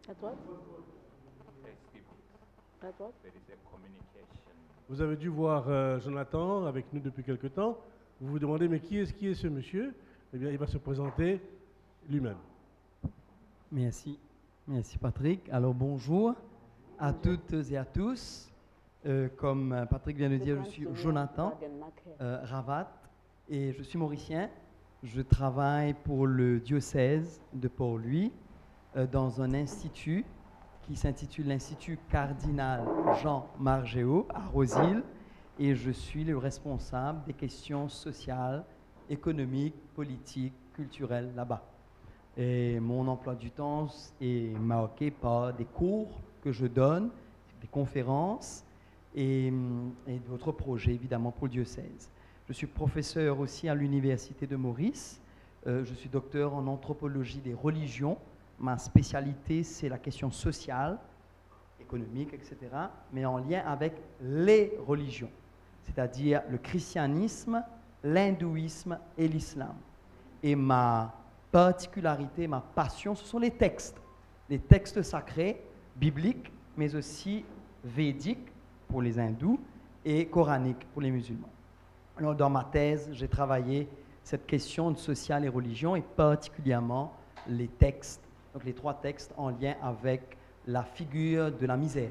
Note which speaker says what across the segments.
Speaker 1: À droite. À droite.
Speaker 2: Vous avez dû voir Jonathan avec nous depuis quelque temps. Vous vous demandez, mais qui est ce monsieur? Eh bien, il va se présenter lui-même.
Speaker 3: Merci. Merci Patrick. Alors bonjour à toutes et à tous. Comme Patrick vient de dire, je suis Jonathan Ravat et je suis mauricien. Je travaille pour le diocèse de Port-Louis dans un institut qui s'intitule l'Institut Cardinal Jean Margéot à Rosil, et je suis le responsable des questions sociales, économiques, politiques, culturelles là-bas. Et mon emploi du temps est marqué par des cours que je donne, des conférences et d'autres projets évidemment pour le diocèse. Je suis professeur aussi à l'Université de Maurice. Je suis docteur en anthropologie des religions. Ma spécialité, c'est la question sociale, économique, etc., mais en lien avec les religions, c'est-à-dire le christianisme, l'hindouisme et l'islam. Et ma particularité, ma passion, ce sont les textes sacrés, bibliques, mais aussi védiques pour les hindous et coraniques pour les musulmans. Alors, dans ma thèse, j'ai travaillé cette question de social et religion, et particulièrement les textes, donc les 3 textes en lien avec la figure de la misère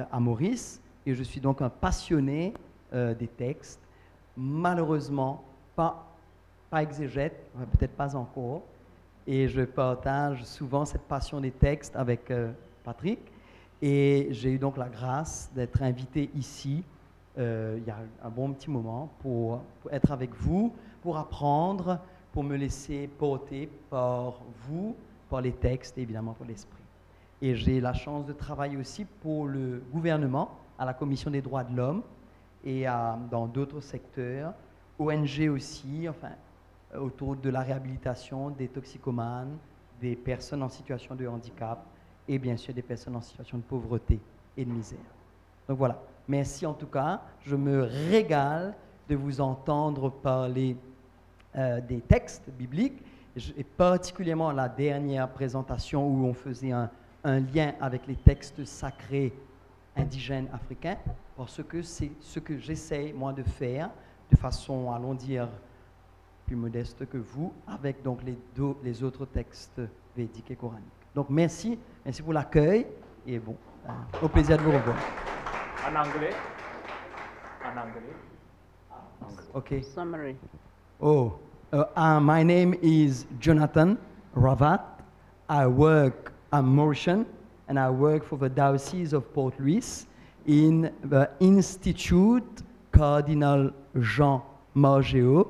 Speaker 3: à Maurice, et je suis donc un passionné des textes, malheureusement pas exégète, peut-être pas encore, et je partage souvent cette passion des textes avec Patrick, et j'ai eu donc la grâce d'être invité ici il y a un bon petit moment pour être avec vous, pour apprendre, pour me laisser porter par vous, par les textes et évidemment pour l'esprit. Et j'ai la chance de travailler aussi pour le gouvernement, à la Commission des droits de l'homme et dans d'autres secteurs, ONG aussi, enfin, autour de la réhabilitation des toxicomanes, des personnes en situation de handicap et bien sûr des personnes en situation de pauvreté et de misère. Donc voilà, merci en tout cas, je me régale de vous entendre parler des textes bibliques, et particulièrement la dernière présentation où on faisait un lien avec les textes sacrés indigènes africains, parce que c'est ce que j'essaie moi de faire de façon, allons dire, plus modeste que vous, avec donc les autres textes védiques et coraniques. Donc merci pour l'accueil, et bon, au plaisir de vous revoir.
Speaker 4: En anglais.
Speaker 3: Okay.
Speaker 1: Summary.
Speaker 3: Oh, my name is Jonathan Ravat. I'm Mauritian, and I work for the Diocese of Port Louis in the Institute Cardinal Jean Margéot,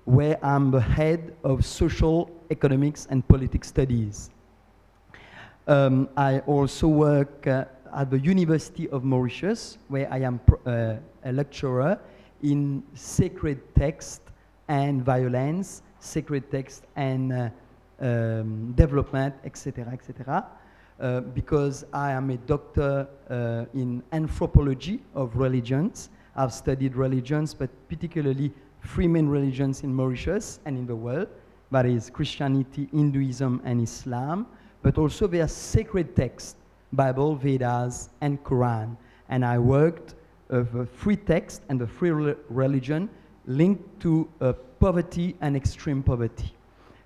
Speaker 3: where I'm the head of social, economics, and politics studies. I also work at the University of Mauritius, where I am a lecturer in sacred text and violence, sacred text and development, etc., etc. Because I am a doctor in anthropology of religions. I've studied religions, but particularly 3 main religions in Mauritius and in the world, that is Christianity, Hinduism, and Islam, but also their sacred texts, Bible, Vedas, and Quran. And I worked the 3 texts and the 3 religion linked to poverty and extreme poverty.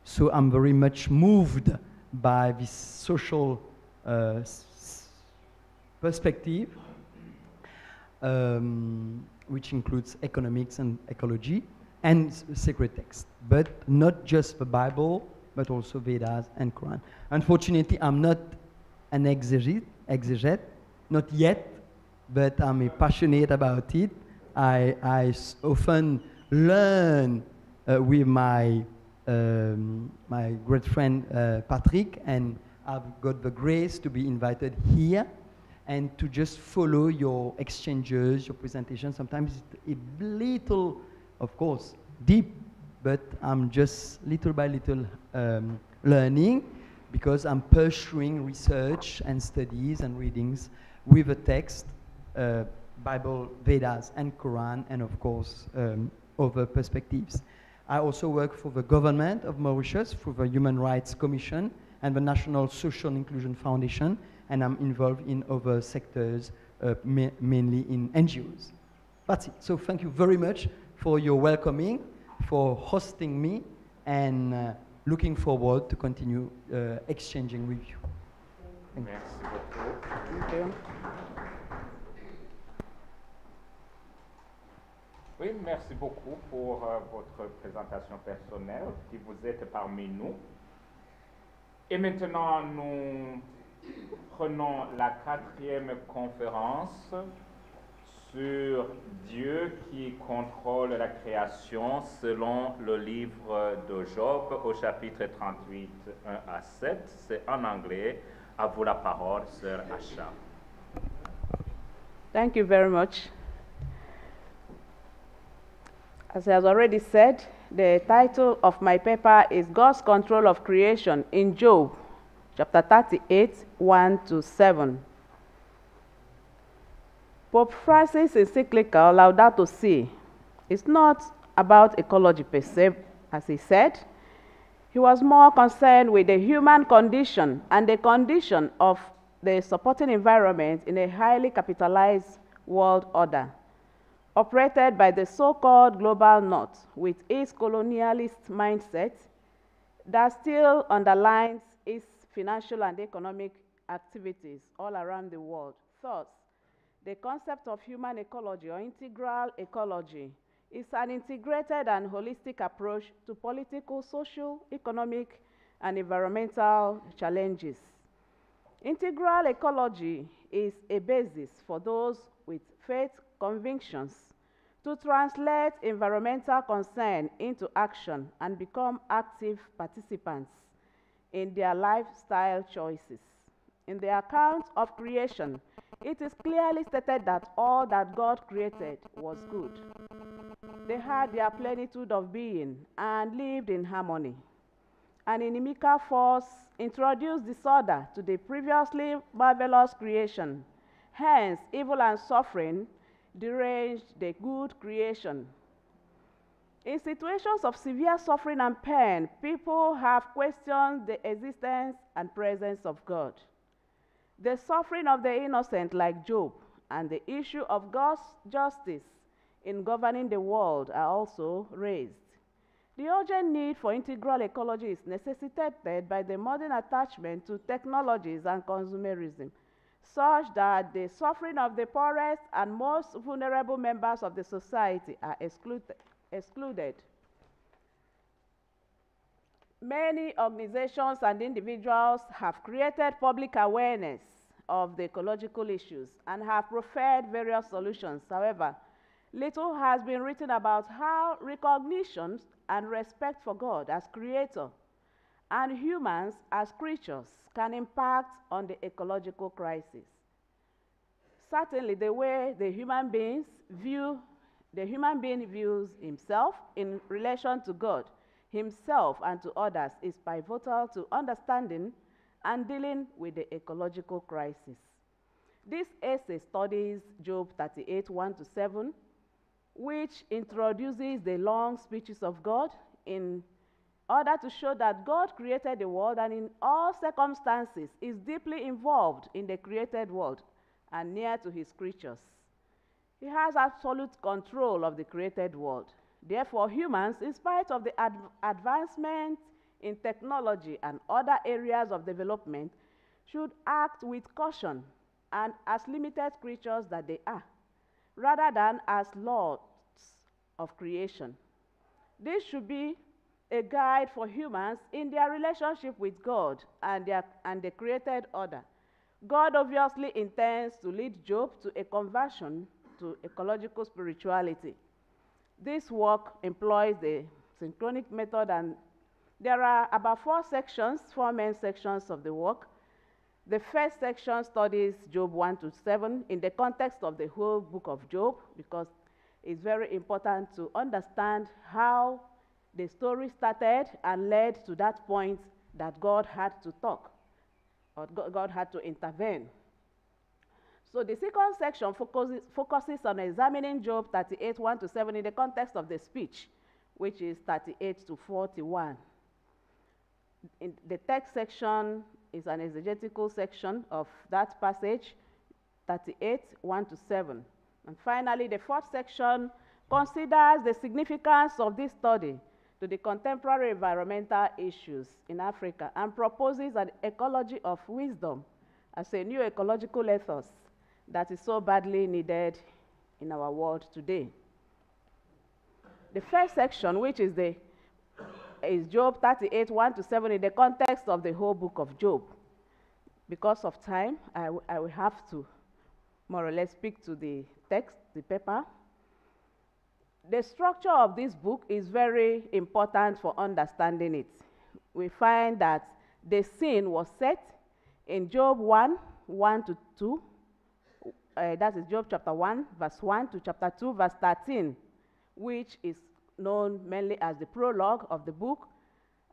Speaker 3: So I'm very much moved by this social perspective, which includes economics and ecology and sacred text, but not just the Bible, but also Vedas and Quran. Unfortunately, I'm not an exegete, not yet, but I'm passionate about it. I often learn with my great friend Patrick, and I've got the grace to be invited here and to just follow your exchanges, your presentations. Sometimes it's a little, of course, deep, but I'm just little by little learning, because I'm pursuing research and studies and readings with a text, Bible, Vedas, and Quran, and of course, other perspectives. I also work for the government of Mauritius, through the Human Rights Commission and the National Social Inclusion Foundation, and I'm involved in other sectors, mainly in NGOs. That's it. So thank you very much for your welcoming, for hosting me, and looking forward to continue exchanging with you. Thank you.
Speaker 4: Merci beaucoup.
Speaker 1: Thank you.
Speaker 4: Oui, merci beaucoup pour votre présentation personnelle, qui vous êtes parmi nous. Et maintenant, nous prenons la 4e conférence sur Dieu qui contrôle la création selon le livre de Job au chapitre 38, 1 à 7. C'est en anglais. À vous la parole, Sœur Asha.
Speaker 1: Thank you very much. As I have already said, the title of my paper is God's Control of Creation in Job, chapter 38, 1 to 7. Pope Francis' encyclical Laudato Si is not about ecology per se, as he said. He was more concerned with the human condition and the condition of the supporting environment in a highly capitalized world order, operated by the so-called global north with its colonialist mindset that still underlines its financial and economic activities all around the world. Thus, the concept of human ecology or integral ecology is an integrated and holistic approach to political, social, economic, and environmental challenges. Integral ecology is a basis for those with faith convictions to translate environmental concern into action and become active participants in their lifestyle choices. In the account of creation, it is clearly stated that all that God created was good. They had their plenitude of being and lived in harmony. An inimical force introduced disorder to the previously marvelous creation. Hence, evil and suffering deranged the good creation. In situations of severe suffering and pain, people have questioned the existence and presence of God. The suffering of the innocent, like Job, and the issue of God's justice in governing the world are also raised. The urgent need for integral ecology is necessitated by the modern attachment to technologies and consumerism, such that the suffering of the poorest and most vulnerable members of the society are excluded. Many organizations and individuals have created public awareness of the ecological issues and have proffered various solutions. However, little has been written about how recognition and respect for God as creator and humans as creatures can impact on the ecological crisis. Certainly, the way the human being views himself in relation to God, himself, and to others is pivotal to understanding and dealing with the ecological crisis. This essay studies Job 38, 1 to 7, which introduces the long speeches of God in order to show that God created the world and in all circumstances is deeply involved in the created world and near to his creatures. He has absolute control of the created world. Therefore, humans, in spite of the advancement in technology and other areas of development, should act with caution and as limited creatures that they are, rather than as lords of creation. This should be a guide for humans in their relationship with God and the created order. God obviously intends to lead Job to a conversion to ecological spirituality. This work employs the synchronic method, and there are about four main sections of the work. The first section studies Job 1 to 7 in the context of the whole book of Job, because it's very important to understand how the story started and led to that point that God had to talk, or God had to intervene. So the second section focuses on examining Job 38, 1 to 7 in the context of the speech, which is 38 to 41. In the text section is an exegetical section of that passage, 38, 1 to 7. And finally, the fourth section considers the significance of this study to the contemporary environmental issues in Africa and proposes an ecology of wisdom as a new ecological ethos that is so badly needed in our world today. The first section, which is Job 38, 1 to 7, in the context of the whole book of Job. Because of time, I will have to more or less speak to the text, the paper. The structure of this book is very important for understanding it. We find that the scene was set in Job 1, 1 to 2. That is Job chapter 1, verse 1 to chapter 2, verse 13, which is known mainly as the prologue of the book.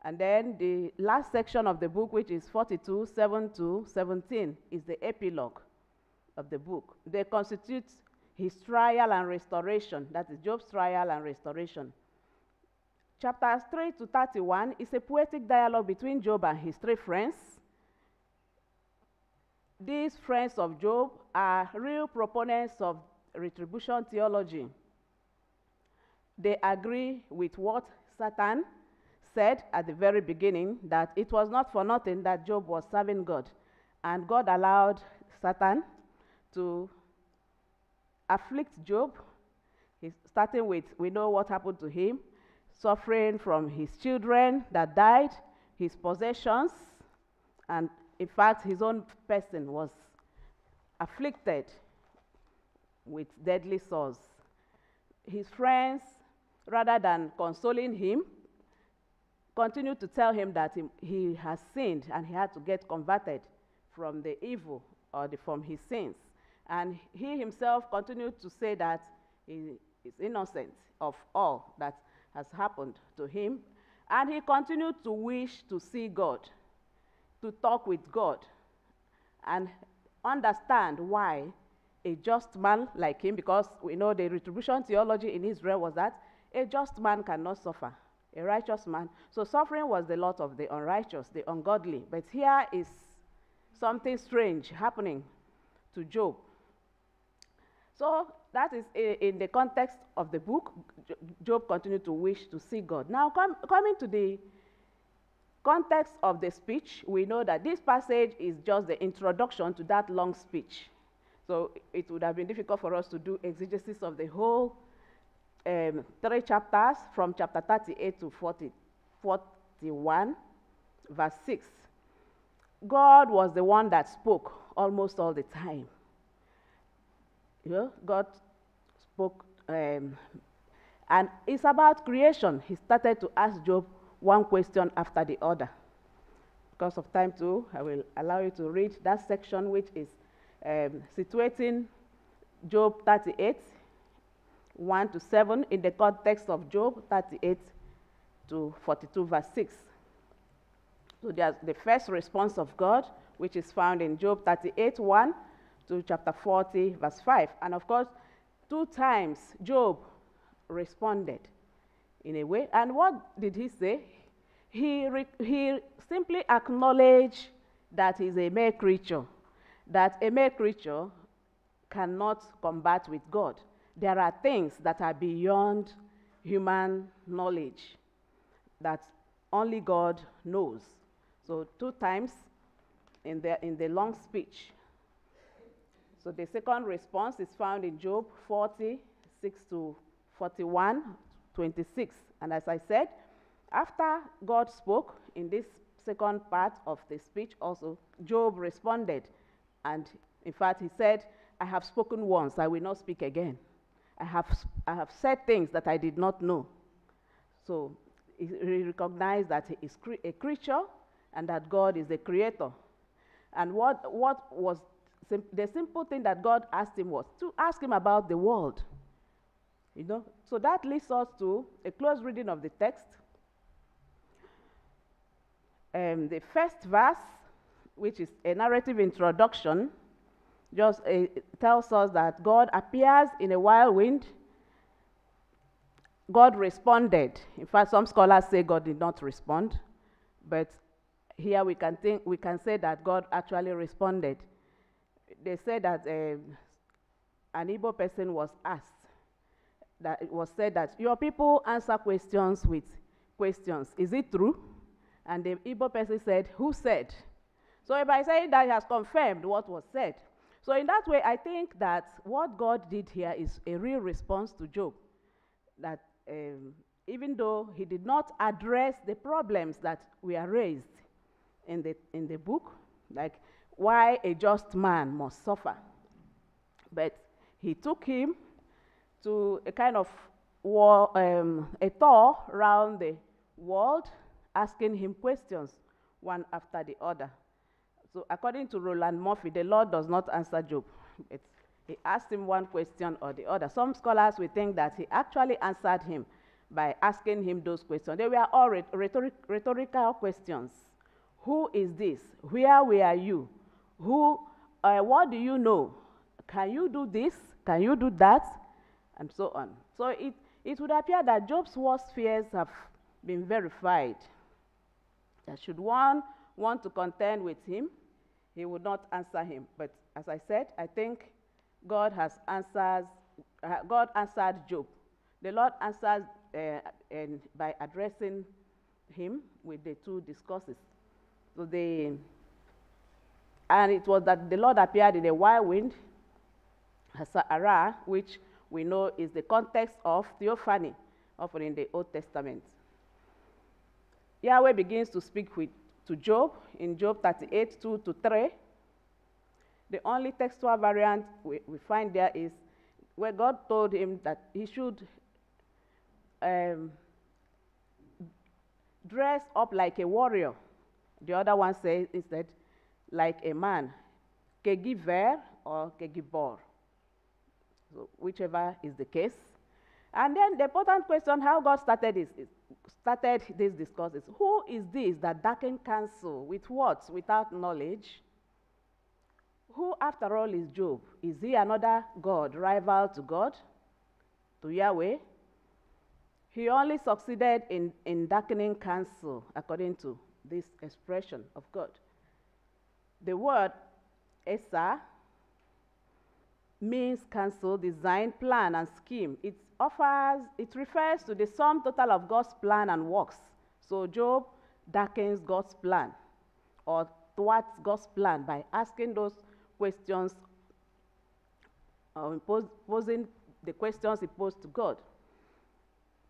Speaker 1: And then the last section of the book, which is 42, 7 to 17, is the epilogue of the book. They constitute his trial and restoration. That is Job's trial and restoration. Chapters 3 to 31 is a poetic dialogue between Job and his three friends. These friends of Job are real proponents of retribution theology. They agree with what Satan said at the very beginning, that it was not for nothing that Job was serving God. And God allowed Satan to afflict Job. Starting with, we know what happened to him, suffering from his children that died, his possessions, and in fact, his own person was afflicted with deadly sores. His friends, rather than consoling him, continued to tell him that he has sinned and he had to get converted from the evil or from his sins. And he himself continued to say that he is innocent of all that has happened to him. And he continued to wish to see God, to talk with God, and understand why a just man like him, because we know the retribution theology in Israel was that a just man cannot suffer, a righteous man. So suffering was the lot of the unrighteous, the ungodly. But here is something strange happening to Job. So that is in the context of the book. Job continued to wish to see God. Now coming to the context of the speech, we know that this passage is just the introduction to that long speech. So it would have been difficult for us to do exegesis of the whole 3 chapters from chapter 38 to 41, verse 6. God was the one that spoke almost all the time. You know, God spoke, and it's about creation. He started to ask Job one question after the other. Because of time too, I will allow you to read that section, which is situating Job 38, 1 to 7, in the context of Job 38 to 42, verse 6. So there's the first response of God, which is found in Job 38, 1 to chapter 40, verse 5. And of course, 2 times Job responded in a way. And what did he say? He simply acknowledged that he's a mere creature, that a mere creature cannot combat with God. There are things that are beyond human knowledge that only God knows. So 2 times in the long speech. So the second response is found in Job 40, 6 to 41, 26. And as I said, after God spoke in this second part of the speech also, Job responded. And in fact, he said, I have spoken once, I will not speak again. I have said things that I did not know. So he recognized that he is a creature and that God is the creator. And what was the simple thing that God asked him was to ask him about the world. You know, so that leads us to a close reading of the text. The first verse, which is a narrative introduction, just tells us that God appears in a wild wind, God responded. In fact, some scholars say God did not respond, but here we can say that God actually responded. They said that an Igbo person was asked, that it was said that your people answer questions with questions. Is it true? And the Igbo person said, who said? So by saying that, he has confirmed what was said. So in that way, I think that what God did here is a real response to Job. That even though he did not address the problems that were raised in the book, like why a just man must suffer, but he took him to a kind of war, a tour around the world, asking him questions one after the other. So according to Roland Murphy, the Lord does not answer Job. He asked him one question or the other. Some scholars will think that he actually answered him by asking him those questions. They were all rhetorical questions. Who is this? Where were you? What do you know? Can you do this? Can you do that? And so on. So it would appear that Job's worst fears have been verified. That should one want to contend with him, he would not answer him. But as I said, I think God answered Job. The Lord answered by addressing him with the two discourses. So and it was that the Lord appeared in a whirlwind, Hasa'ara, which we know is the context of theophany, often in the Old Testament. Yahweh begins to speak to Job in Job 38, 2-3. The only textual variant we find there is where God told him that he should dress up like a warrior. The other one says instead, like a man, kegiver or kegibor, so whichever is the case. And then the important question, how God started this discourse is, who is this that darkened counsel with what? Without knowledge? Who, after all, is Job? Is he another God, rival to God, to Yahweh? He only succeeded in darkening counsel, according to this expression of God. The word Esa means counsel, design, plan, and scheme. It refers to the sum total of God's plan and works. So Job darkens God's plan, or thwarts God's plan by asking those questions, posing the questions he posed to God.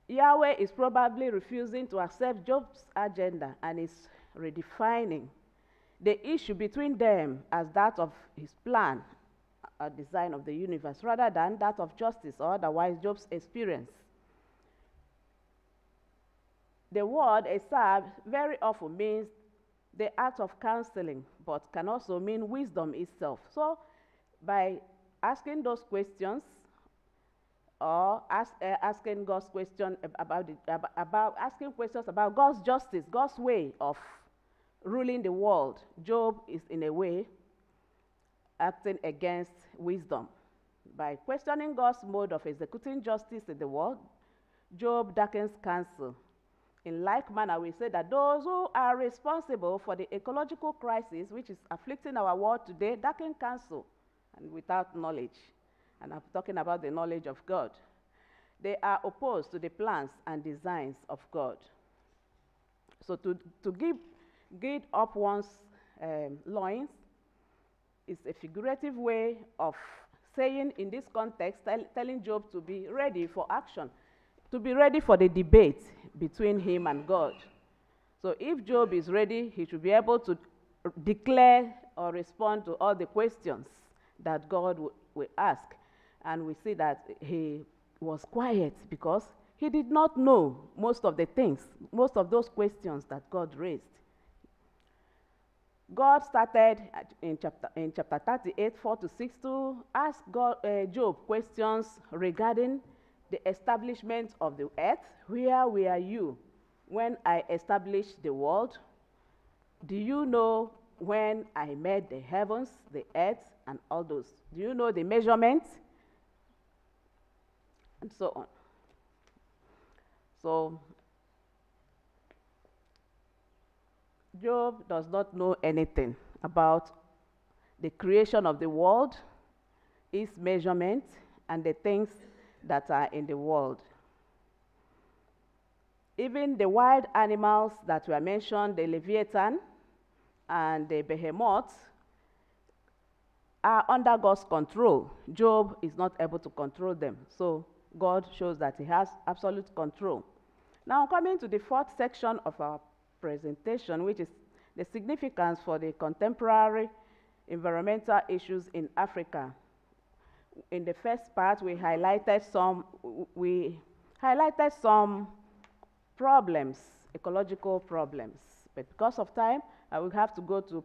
Speaker 1: Yahweh is probably refusing to accept Job's agenda and is redefining the issue between them as that of his plan, a design of the universe, rather than that of justice or otherwise Job's experience. The word Esab very often means the act of counseling, but can also mean wisdom itself. So by asking those questions, or asking God's question asking questions about God's justice, God's way of ruling the world, Job is in a way acting against wisdom. By questioning God's mode of executing justice in the world, Job darkens counsel. In like manner, we say that those who are responsible for the ecological crisis which is afflicting our world today darken counsel and without knowledge. And I'm talking about the knowledge of God. They are opposed to the plans and designs of God. So to gird up one's loins is a figurative way of saying, in this context, telling Job to be ready for action, to be ready for the debate between him and God. So if Job is ready, he should be able to declare or respond to all the questions that God will ask. And we see that he was quiet because he did not know most of the things, most of those questions that God raised. God started in chapter 38, 4-6, to ask Job questions regarding the establishment of the earth. Where were you when I established the world? Do you know when I made the heavens, the earth, and all those? Do you know the measurements? And so on. So Job does not know anything about the creation of the world, its measurement, and the things that are in the world. Even the wild animals that were mentioned, the Leviathan and the Behemoth, are under God's control. Job is not able to control them. So God shows that he has absolute control. Now coming to the fourth section of our presentation, which is the significance for the contemporary environmental issues in Africa. In the first part, we highlighted some problems, ecological problems. But because of time, I will have to go to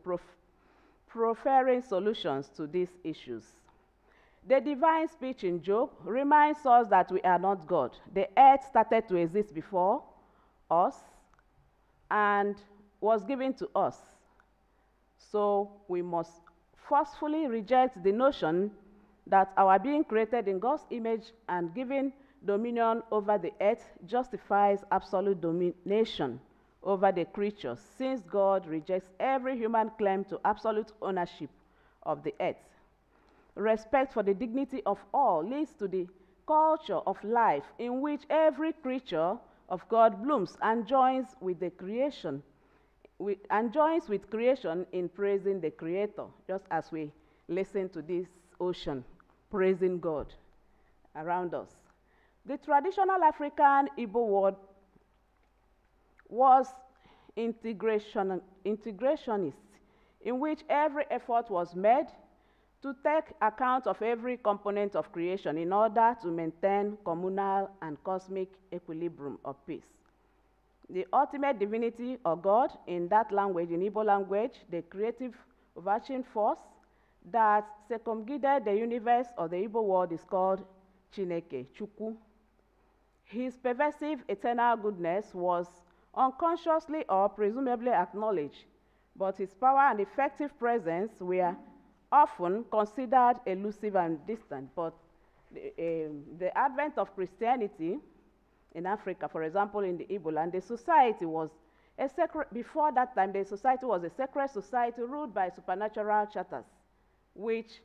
Speaker 1: proffering solutions to these issues. The divine speech in Job reminds us that we are not God. The earth started to exist before us and was given to us. So we must forcefully reject the notion that our being created in God's image and given dominion over the earth justifies absolute domination over the creatures, since God rejects every human claim to absolute ownership of the earth. Respect for the dignity of all leads to the culture of life in which every creature of God blooms and joins with the creation, with creation in praising the Creator, just as we listen to this ocean praising God around us. The traditional African Igbo word was integrationist, in which every effort was made to take account of every component of creation in order to maintain communal and cosmic equilibrium of peace. The ultimate divinity or God in that language, in Igbo language, the creative overarching force that circumguided the universe or the Igbo world is called Chineke, Chukwu. His pervasive eternal goodness was unconsciously or presumably acknowledged, but his power and effective presence were often considered elusive and distant. But the advent of Christianity in Africa, for example, in the Igbo land, the society was a sacred, before that time, the society was a sacred society ruled by supernatural charters, which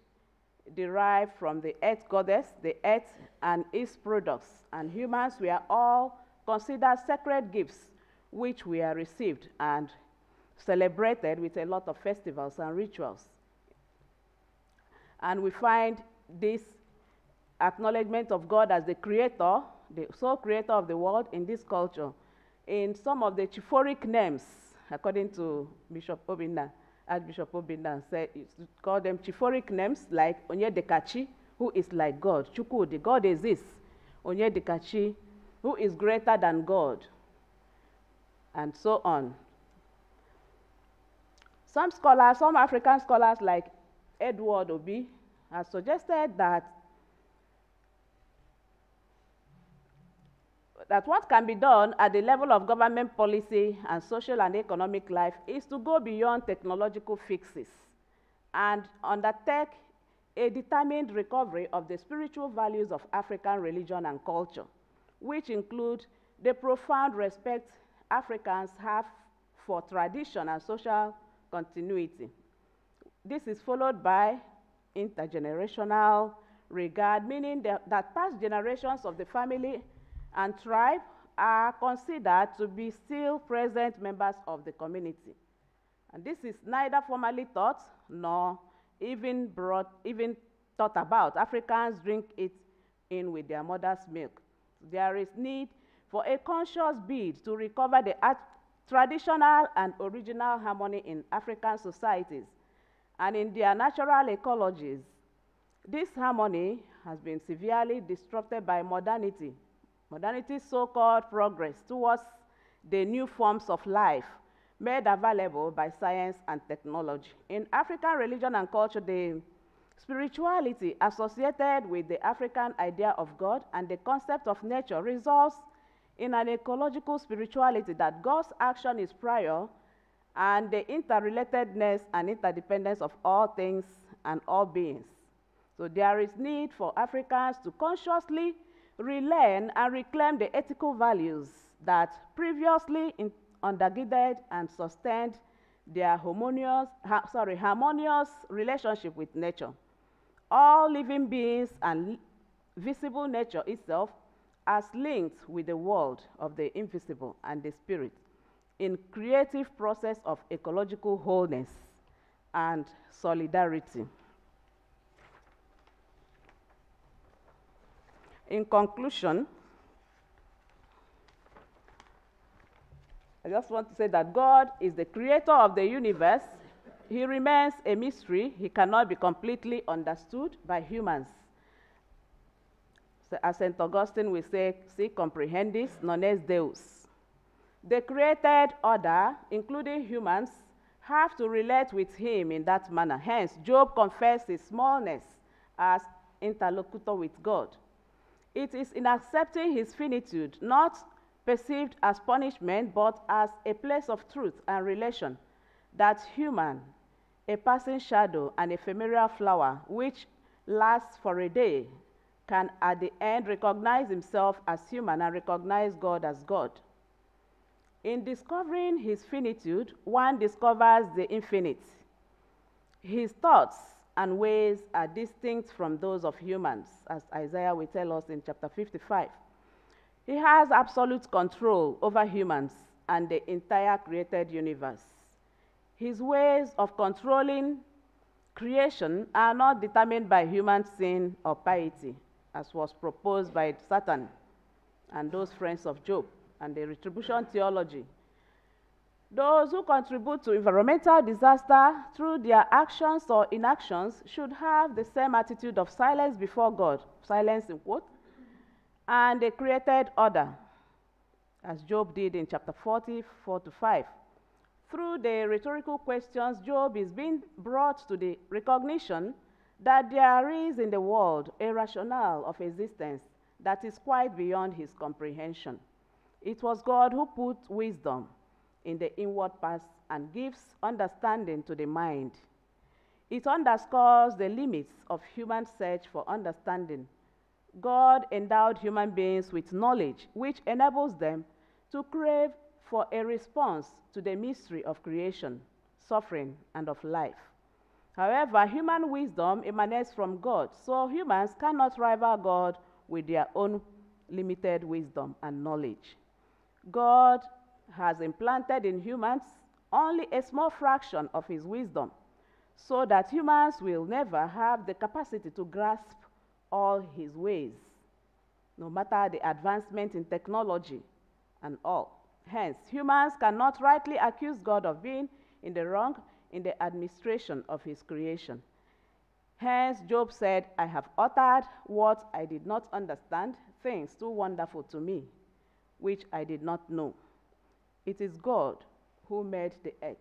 Speaker 1: derived from the earth goddess, the earth and its products, and humans were all considered sacred gifts, which were received and celebrated with a lot of festivals and rituals. And we find this acknowledgement of God as the creator, the sole creator of the world in this culture, in some of the chiphoric names, according to Bishop Obinna, Archbishop Obinna said, call them chiphoric names like Onyedikachi, who is like God. Chukwudi, God exists. Onyedikachi, who is greater than God, and so on. Some scholars, some African scholars like Edward Obi, have suggested that what can be done at the level of government policy and social and economic life is to go beyond technological fixes and undertake a determined recovery of the spiritual values of African religion and culture, which include the profound respect Africans have for tradition and social continuity. This is followed by intergenerational regard, meaning that past generations of the family and tribe are considered to be still present members of the community. And this is neither formally taught nor even thought about. Africans drink it in with their mother's milk. There is need for a conscious bid to recover the traditional and original harmony in African societies and in their natural ecologies. This harmony has been severely disrupted by modernity. Modernity's so-called progress towards the new forms of life made available by science and technology. In African religion and culture, the spirituality associated with the African idea of God and the concept of nature results in an ecological spirituality that God's action is prior and the interrelatedness and interdependence of all things and all beings. So there is need for Africans to consciously relearn and reclaim the ethical values that previously undergirded and sustained their harmonious relationship with nature. All living beings and visible nature itself as linked with the world of the invisible and the spirit in creative process of ecological wholeness and solidarity. In conclusion, I just want to say that God is the creator of the universe. He remains a mystery. He cannot be completely understood by humans. So as St. Augustine will say, si comprehendis non est Deus. The created order, including humans, have to relate with him in that manner. Hence, Job confessed his smallness as interlocutor with God. It is in accepting his finitude, not perceived as punishment, but as a place of truth and relation, that human, a passing shadow, an ephemeral flower, which lasts for a day, can at the end recognize himself as human and recognize God as God. In discovering his finitude, one discovers the infinite. His thoughts and ways are distinct from those of humans, as Isaiah will tell us in chapter 55. He has absolute control over humans and the entire created universe. His ways of controlling creation are not determined by human sin or piety, as was proposed by Satan and those friends of Job and the retribution theology. Those who contribute to environmental disaster through their actions or inactions should have the same attitude of silence before God, silence in quote, and the created order, as Job did in chapter 40, 4-5. Through the rhetorical questions, Job is being brought to the recognition that there is in the world a rationale of existence that is quite beyond his comprehension. It was God who put wisdom in the inward parts and gives understanding to the mind. It underscores the limits of human search for understanding. God endowed human beings with knowledge, which enables them to crave for a response to the mystery of creation, suffering, and of life. However, human wisdom emanates from God, so humans cannot rival God with their own limited wisdom and knowledge. God has implanted in humans only a small fraction of his wisdom, so that humans will never have the capacity to grasp all his ways, no matter the advancement in technology and all. Hence, humans cannot rightly accuse God of being in the wrong in the administration of his creation. Hence, Job said, I have uttered what I did not understand, things too wonderful to me, which I did not know. It is God who made the earth,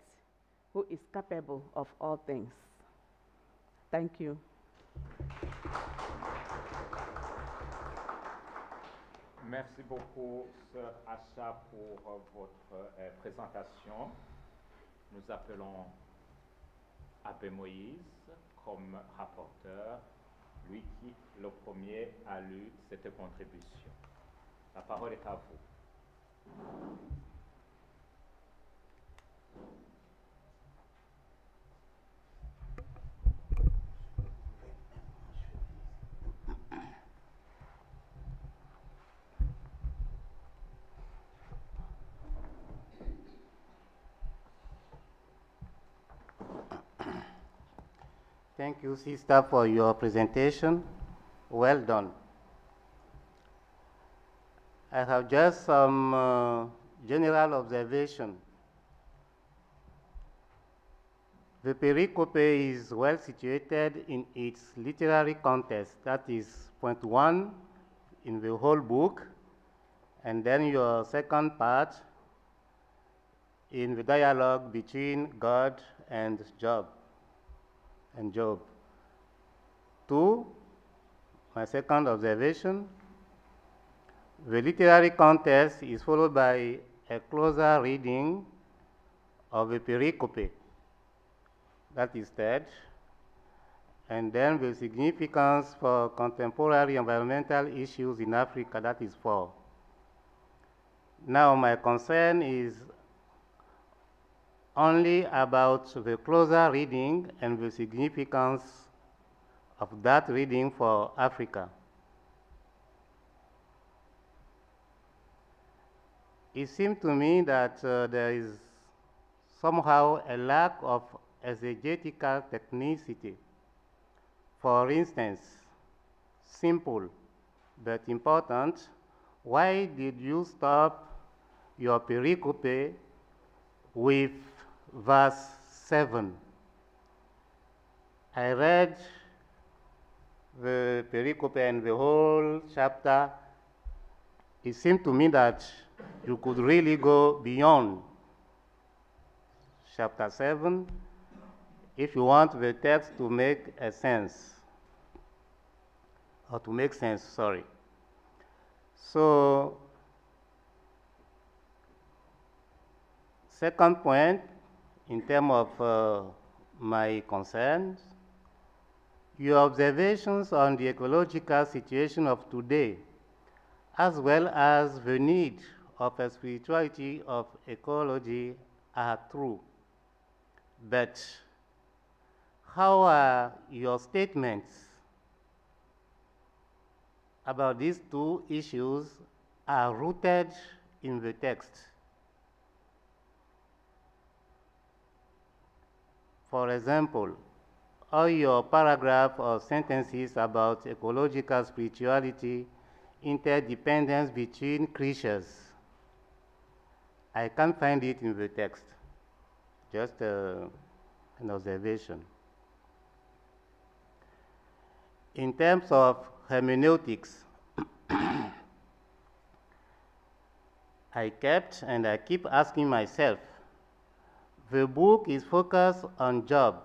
Speaker 1: who is capable of all things. Thank you.
Speaker 4: Merci beaucoup, Sœur Asha, pour votre présentation. Nous appelons Abbé Moïse comme rapporteur, lui qui, le premier, a lu cette contribution. La parole est à vous.
Speaker 5: Thank you, Sister, for your presentation. Well done. I have just some general observation. The pericope is well situated in its literary context. That is point 1 in the whole book, and then your second part in the dialogue between God and Job. 2, my second observation, the literary context is followed by a closer reading of the pericope. That is third. and then the significance for contemporary environmental issues in Africa, that is 4. Now my concern is only about the closer reading and the significance of that reading for Africa. It seems to me that there is somehow a lack of exegetical technicity. For instance, simple but important, why did you stop your pericope with verse 7? I read the pericope and the whole chapter. It seemed to me that you could really go beyond chapter 7 if you want the text to make a sense, or to make sense, sorry. So, second point, in terms of my concerns, your observations on the ecological situation of today, as well as the need of a spirituality of ecology, are true. But how are your statements about these two issues are rooted in the text? For example, all your paragraph or sentences about ecological spirituality, interdependence between creatures, I can't find it in the text. Just an observation. In terms of hermeneutics, I kept and I keep asking myself, the book is focused on Job,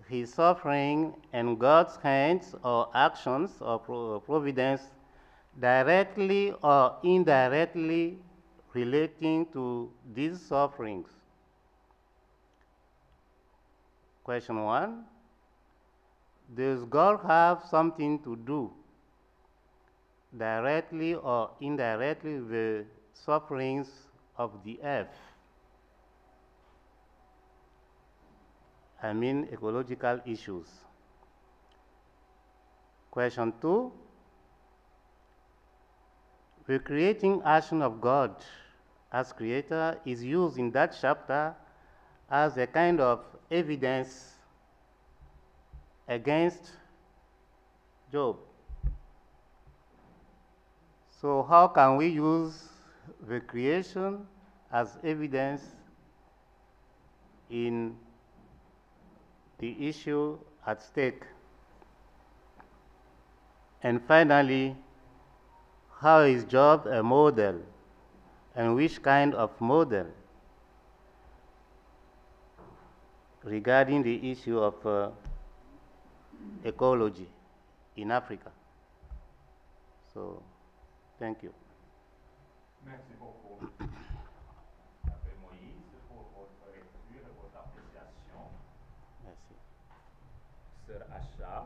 Speaker 5: his suffering, and God's hands or actions or providence directly or indirectly relating to these sufferings. Question 1, does God have something to do directly or indirectly with the sufferings of the earth? I mean ecological issues. Question 2, the creating action of God as creator is used in that chapter as a kind of evidence against Job. So how can we use the creation as evidence in the issue at stake? And finally, how is Job a model, and which kind of model regarding the issue of ecology in Africa? So, thank you.
Speaker 4: Merci beaucoup, Abbé Moïse, pour votre lecture et votre appréciation.
Speaker 5: Merci.
Speaker 4: Sœur Acha,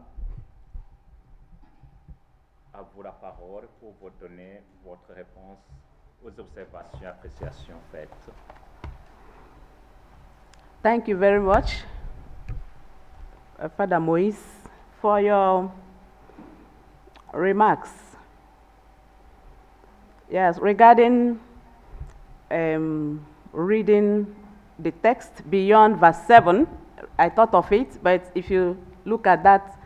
Speaker 4: à vous la parole pour vous donner votre réponse aux observations et appréciations faites.
Speaker 1: Thank you very much, Father Moïse, for your remarks. Yes, regarding reading the text beyond verse 7, I thought of it, but if you look at that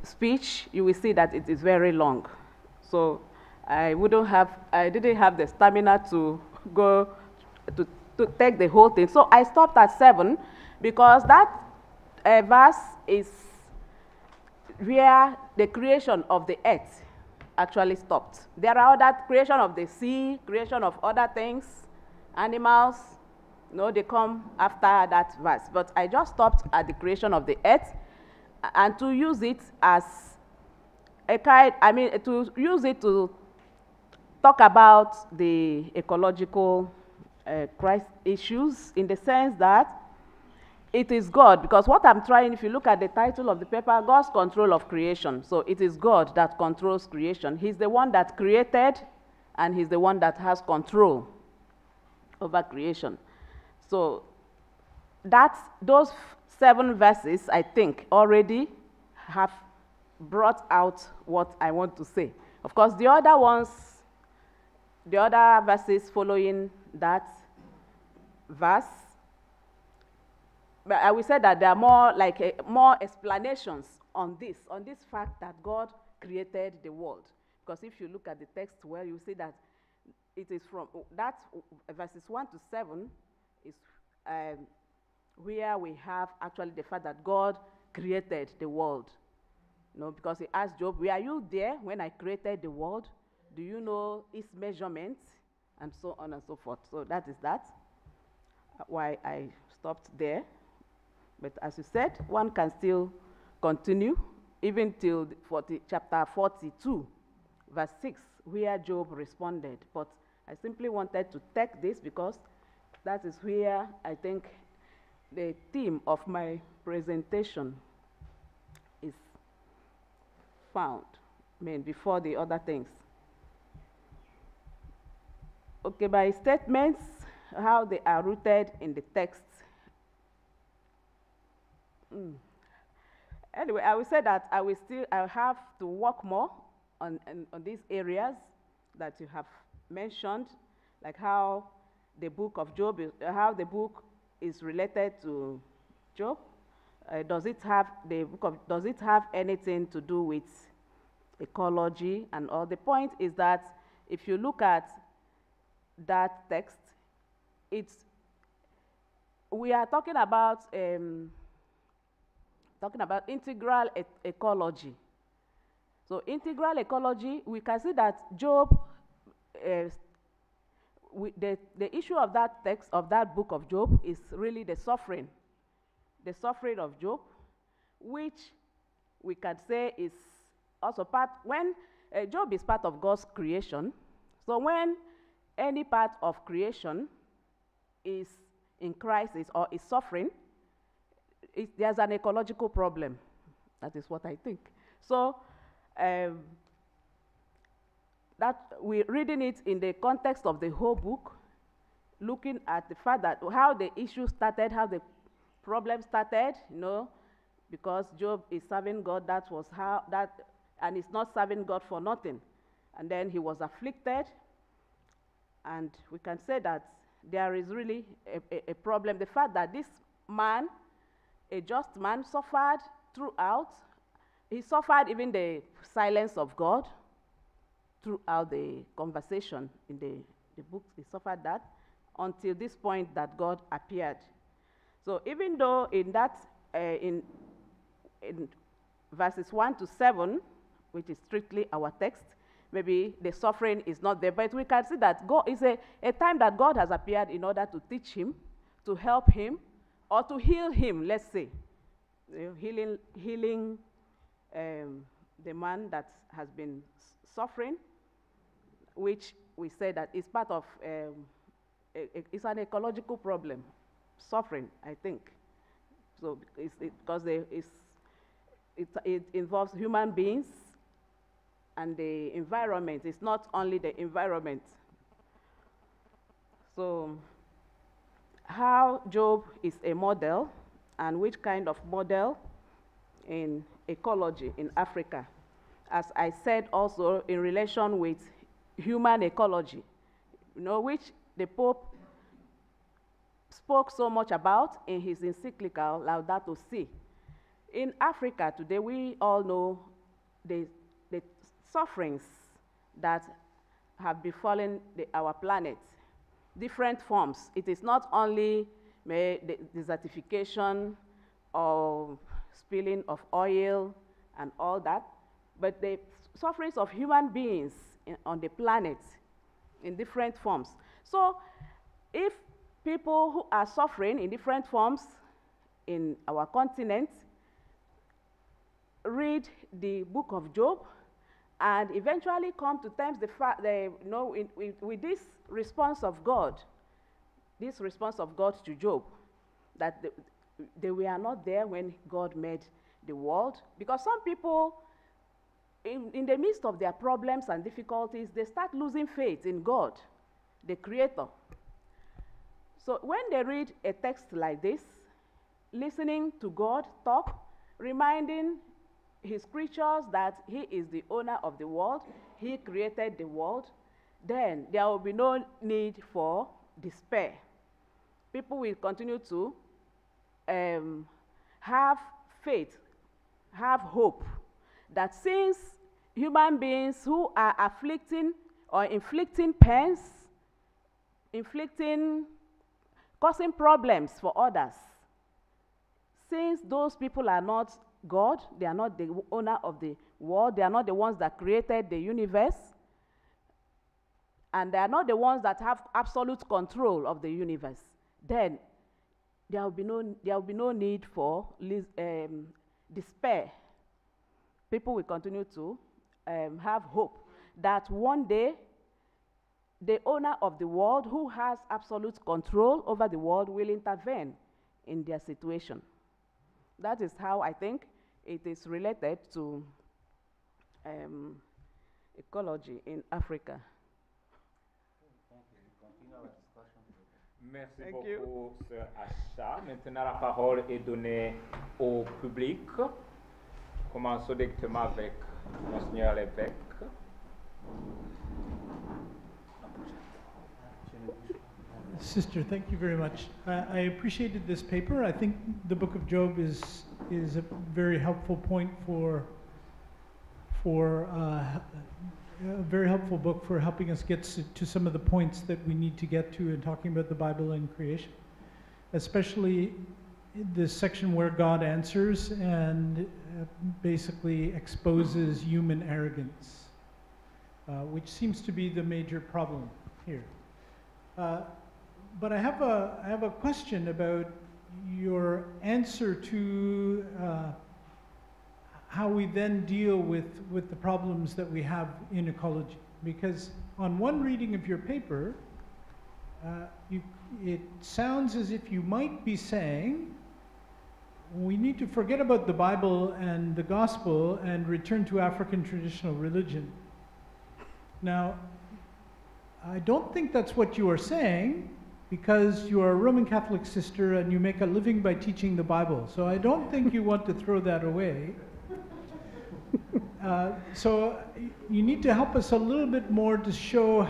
Speaker 1: speech, you will see that it is very long. So I didn't have the stamina to go to take the whole thing. So I stopped at 7 because that verse is where the creation of the earth actually stopped. There are other creation of the sea, creation of other things, animals, they come after that verse. But I just stopped at the creation of the earth, and to use it as a kind, to use it to talk about the ecological crisis issues, in the sense that it is God, because what I'm trying, if you look at the title of the paper, God's control of creation. So it is God that controls creation. He's the one that created, and he's the one that has control over creation. So those 7 verses, I think, already have brought out what I want to say. Of course, the other verses following that verse, but I will say that there are more explanations on this fact that God created the world. Because if you look at the text well, you see that it is from that verses 1 to 7 is where we have actually the fact that God created the world. You know, because he asked Job, were you there when I created the world? Do you know its measurements? And so on and so forth. So that is why I stopped there. But as you said, one can still continue even till chapter 42, verse 6, where Job responded. But I simply wanted to take this because that is where I think the theme of my presentation is found, before the other things. Okay, by statements, how they are rooted in the text. Anyway, I will say that I have to work more on these areas that you have mentioned, like how the book of Job, how the book is related to Job. Does it have anything to do with ecology and all? The point is that if you look at that text, we are talking about integral ecology. So integral ecology, we can see that Job, the issue of that text, of that book of Job, is really the suffering of Job, which we can say is also when Job is part of God's creation. So when any part of creation is in crisis or is suffering, there's an ecological problem. That is what I think. So that we're reading it in the context of the whole book, looking at the fact that how the issue started, how the problem started, because Job is serving God. That was how that, and he's not serving God for nothing. And then he was afflicted, and we can say that there is really a problem. The fact that this man, a just man, suffered throughout. He suffered even the silence of God throughout the conversation in the book. He suffered that until this point that God appeared. So even though in that, in verses 1 to 7, which is strictly our text, maybe the suffering is not there, but we can see that God is a time that God has appeared in order to teach him, to help him, or to heal him, let's say. Healing the man that has been suffering, which we say that is part of, it's an ecological problem, suffering, I think. So because it involves human beings and the environment. It's not only the environment. So how Job is a model, and which kind of model in ecology in Africa. As I said also in relation with human ecology, which the Pope spoke so much about in his encyclical Laudato Si. In Africa today, we all know the sufferings that have befallen our planet, different forms. It is not only the desertification or spilling of oil and all that, but the sufferings of human beings on the planet in different forms. So if people who are suffering in different forms in our continent read the book of Job and eventually come to terms with this response of God to Job, that they were not there when God made the world. Because some people, in the midst of their problems and difficulties, they start losing faith in God, the Creator. So when they read a text like this, listening to God talk, reminding his creatures that he is the owner of the world, he created the world, then there will be no need for despair. People will continue to have faith, have hope, that since human beings who are afflicting or inflicting pains, causing problems for others, since those people are not God, they are not the owner of the world, they are not the ones that created the universe, and they are not the ones that have absolute control of the universe, then there will be no need for despair. People will continue to have hope that one day the owner of the world, who has absolute control over the world, will intervene in their situation. That is how I think it is related to ecology in Africa.
Speaker 4: Merci
Speaker 1: Thank
Speaker 4: beaucoup, Sœur Asha. Maintenant, la parole est donnée au public. Commençons directement avec Monseigneur l'évêque.
Speaker 6: Sister, thank you very much. I appreciated this paper. I think the Book of Job is a very helpful point a very helpful book for helping us get to some of the points that we need to get to in talking about the Bible and creation, especially this section where God answers and basically exposes human arrogance, which seems to be the major problem here. But I have a question about your answer to how we then deal with the problems that we have in ecology. Because on one reading of your paper, it sounds as if you might be saying, we need to forget about the Bible and the gospel and return to African traditional religion. Now, I don't think that's what you are saying, because you are a Roman Catholic sister and you make a living by teaching the Bible. So I don't think you want to throw that away. So you need to help us a little bit more to show,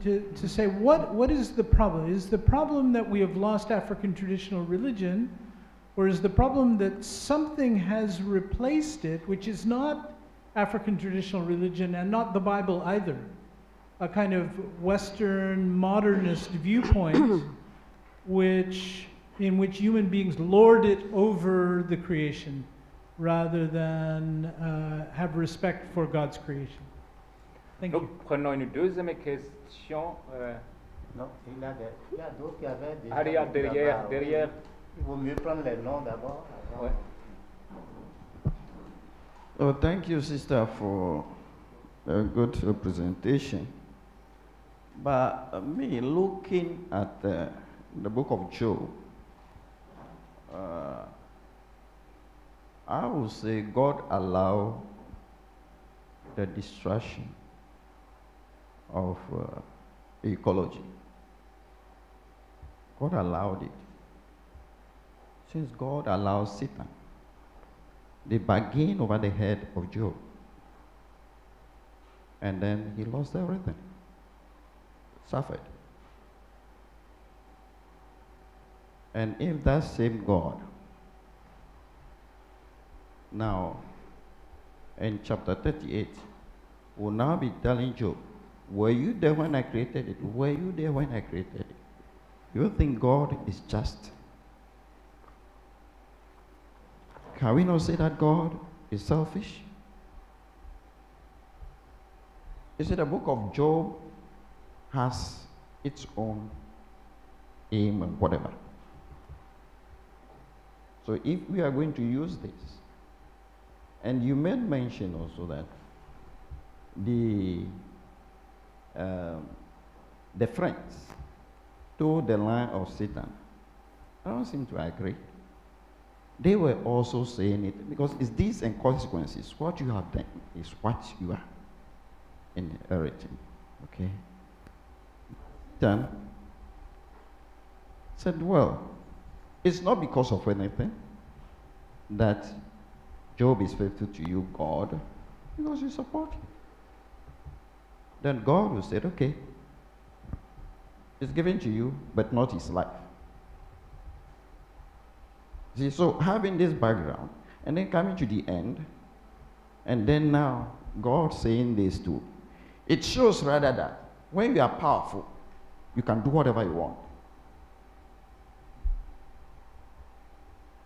Speaker 6: to say what is the problem? Is the problem that we have lost African traditional religion, or is the problem that something has replaced it, which is not African traditional religion and not the Bible either? A kind of Western modernist viewpoint in which human beings lord it over the creation rather than have respect for God's creation. Thank
Speaker 4: Nous
Speaker 6: you.
Speaker 4: prenons une deuxième question.
Speaker 5: Non, il y a d'autres qui avaient déjà.
Speaker 4: Allez, derrière,
Speaker 5: là-bas,
Speaker 4: derrière.
Speaker 5: Il vaut mieux prendre les noms d'abord.
Speaker 4: Ouais.
Speaker 7: Oh, thank you, sister, for a good presentation. But me looking at the book of Job, I would say God allowed the destruction of ecology. God allowed it. Since God allowed Satan, they bargained over the head of Job. And then he lost everything, suffered. And if that same God, now in chapter 38, will now be telling Job, were you there when I created it? Were you there when I created it? You think God is just? Can we not say that God is selfish? You see, the book of Job has its own aim and whatever. So if we are going to use this, and you made mention also that the friends told the line of Satan, I don't seem to agree. they were also saying it because it's these and consequences. What you have done is what you are inheriting. Okay? Then said, well, it's not because of anything that Job is faithful to you, God, because you support him. Then God will say, okay, it's given to you, but not his life. See, so having this background, and then coming to the end, and then now God saying this too, it shows rather that when you are powerful, you can do whatever you want.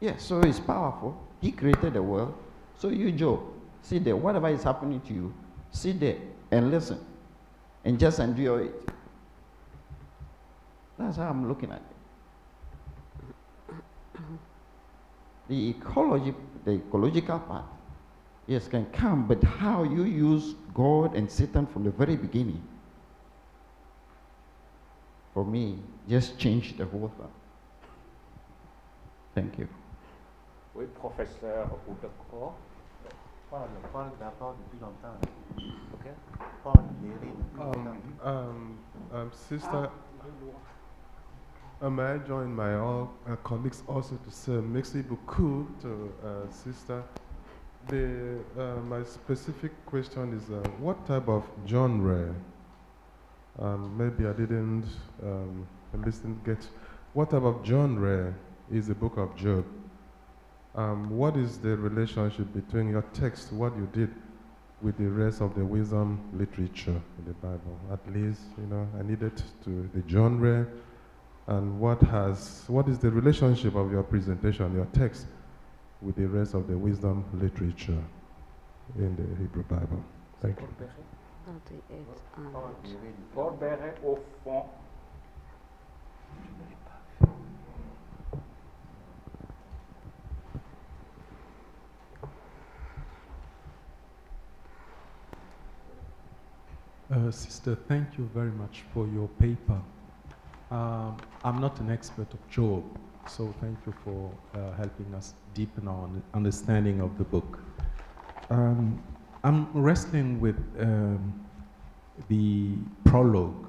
Speaker 7: Yes, so he's powerful. He created the world. So you, Job, sit there. Whatever is happening to you, sit there and listen. And just endure it. That's how I'm looking at it. The ecological part, yes, can come, but how you use God and Satan from the very beginning, for me, just changed the whole thing. Thank you.
Speaker 4: Oui, professeur Oudekor.
Speaker 5: Paul d'abord depuis longtemps. Okay? Paul,
Speaker 8: Sister, may I join my colleagues also to say merci beaucoup to Sister. My specific question is what type of genre? Maybe I didn't get. What type of genre is the book of Job? What is the relationship between your text, what you did, with the rest of the wisdom literature in the Bible? At least, I needed to the genre, and what is the relationship of your presentation, your text, with the rest of the wisdom literature in the Hebrew Bible? Thank you.
Speaker 4: Paul Béret, au fond.
Speaker 9: Sister, thank you very much for your paper. I'm not an expert of Job, so thank you for helping us deepen our understanding of the book. I'm wrestling with the prologue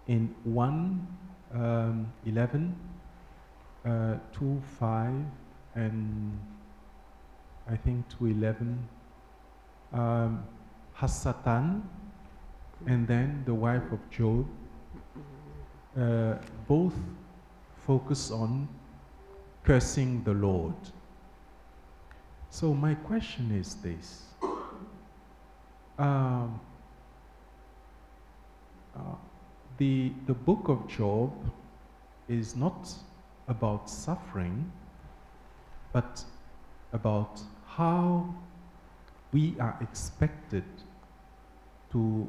Speaker 9: in 1:11, 2:5, and I think 2:11. Hasatan, and then the wife of Job, both focus on cursing the Lord. So my question is this. The book of Job is not about suffering, but about how we are expected to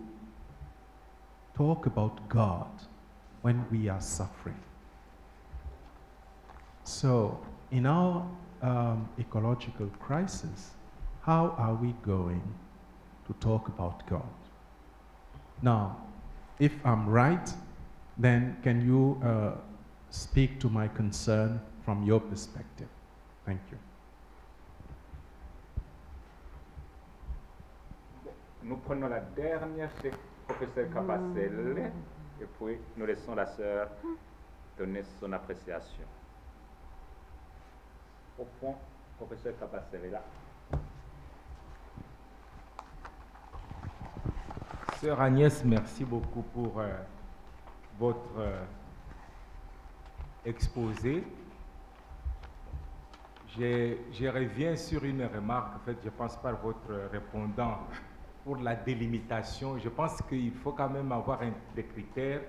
Speaker 9: talk about God when we are suffering. So, in our ecological crisis, how are we going to talk about God? Now, if I'm right, then can you speak to my concern from your perspective? Thank you.
Speaker 4: Nous prenons la dernière chez professeur Kabasele et puis nous laissons la sœur donner son appréciation. Au fond, professeur Kabasele est là.
Speaker 10: Sœur Agnès, merci beaucoup pour votre exposé. Je reviens sur une remarque, en fait, je pense par votre répondant pour la délimitation. Je pense qu'il faut quand même avoir des critères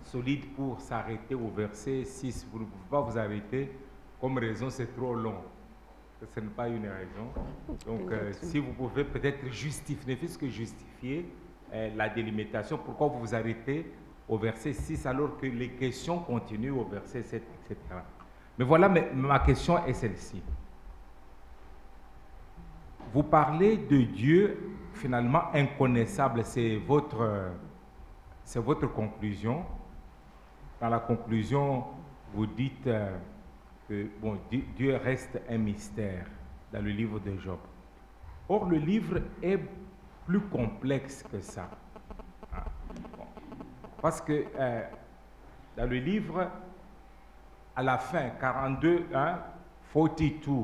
Speaker 10: solides pour s'arrêter au verset 6. Vous ne pouvez pas vous arrêter comme raison, c'est trop long. Ce n'est pas une raison. Donc, si vous pouvez peut-être justifier, puisque justifier la délimitation, pourquoi vous vous arrêtez au verset 6 alors que les questions continuent au verset 7, etc. Mais voilà, ma question est celle-ci. Vous parlez de Dieu finalement inconnaissable, c'est votre conclusion. Dans la conclusion, vous dites que que bon, Dieu reste un mystère dans le livre de Job. Or, le livre est plus complexe que ça. Hein. Bon. Parce que dans le livre, à la fin, 42, 42,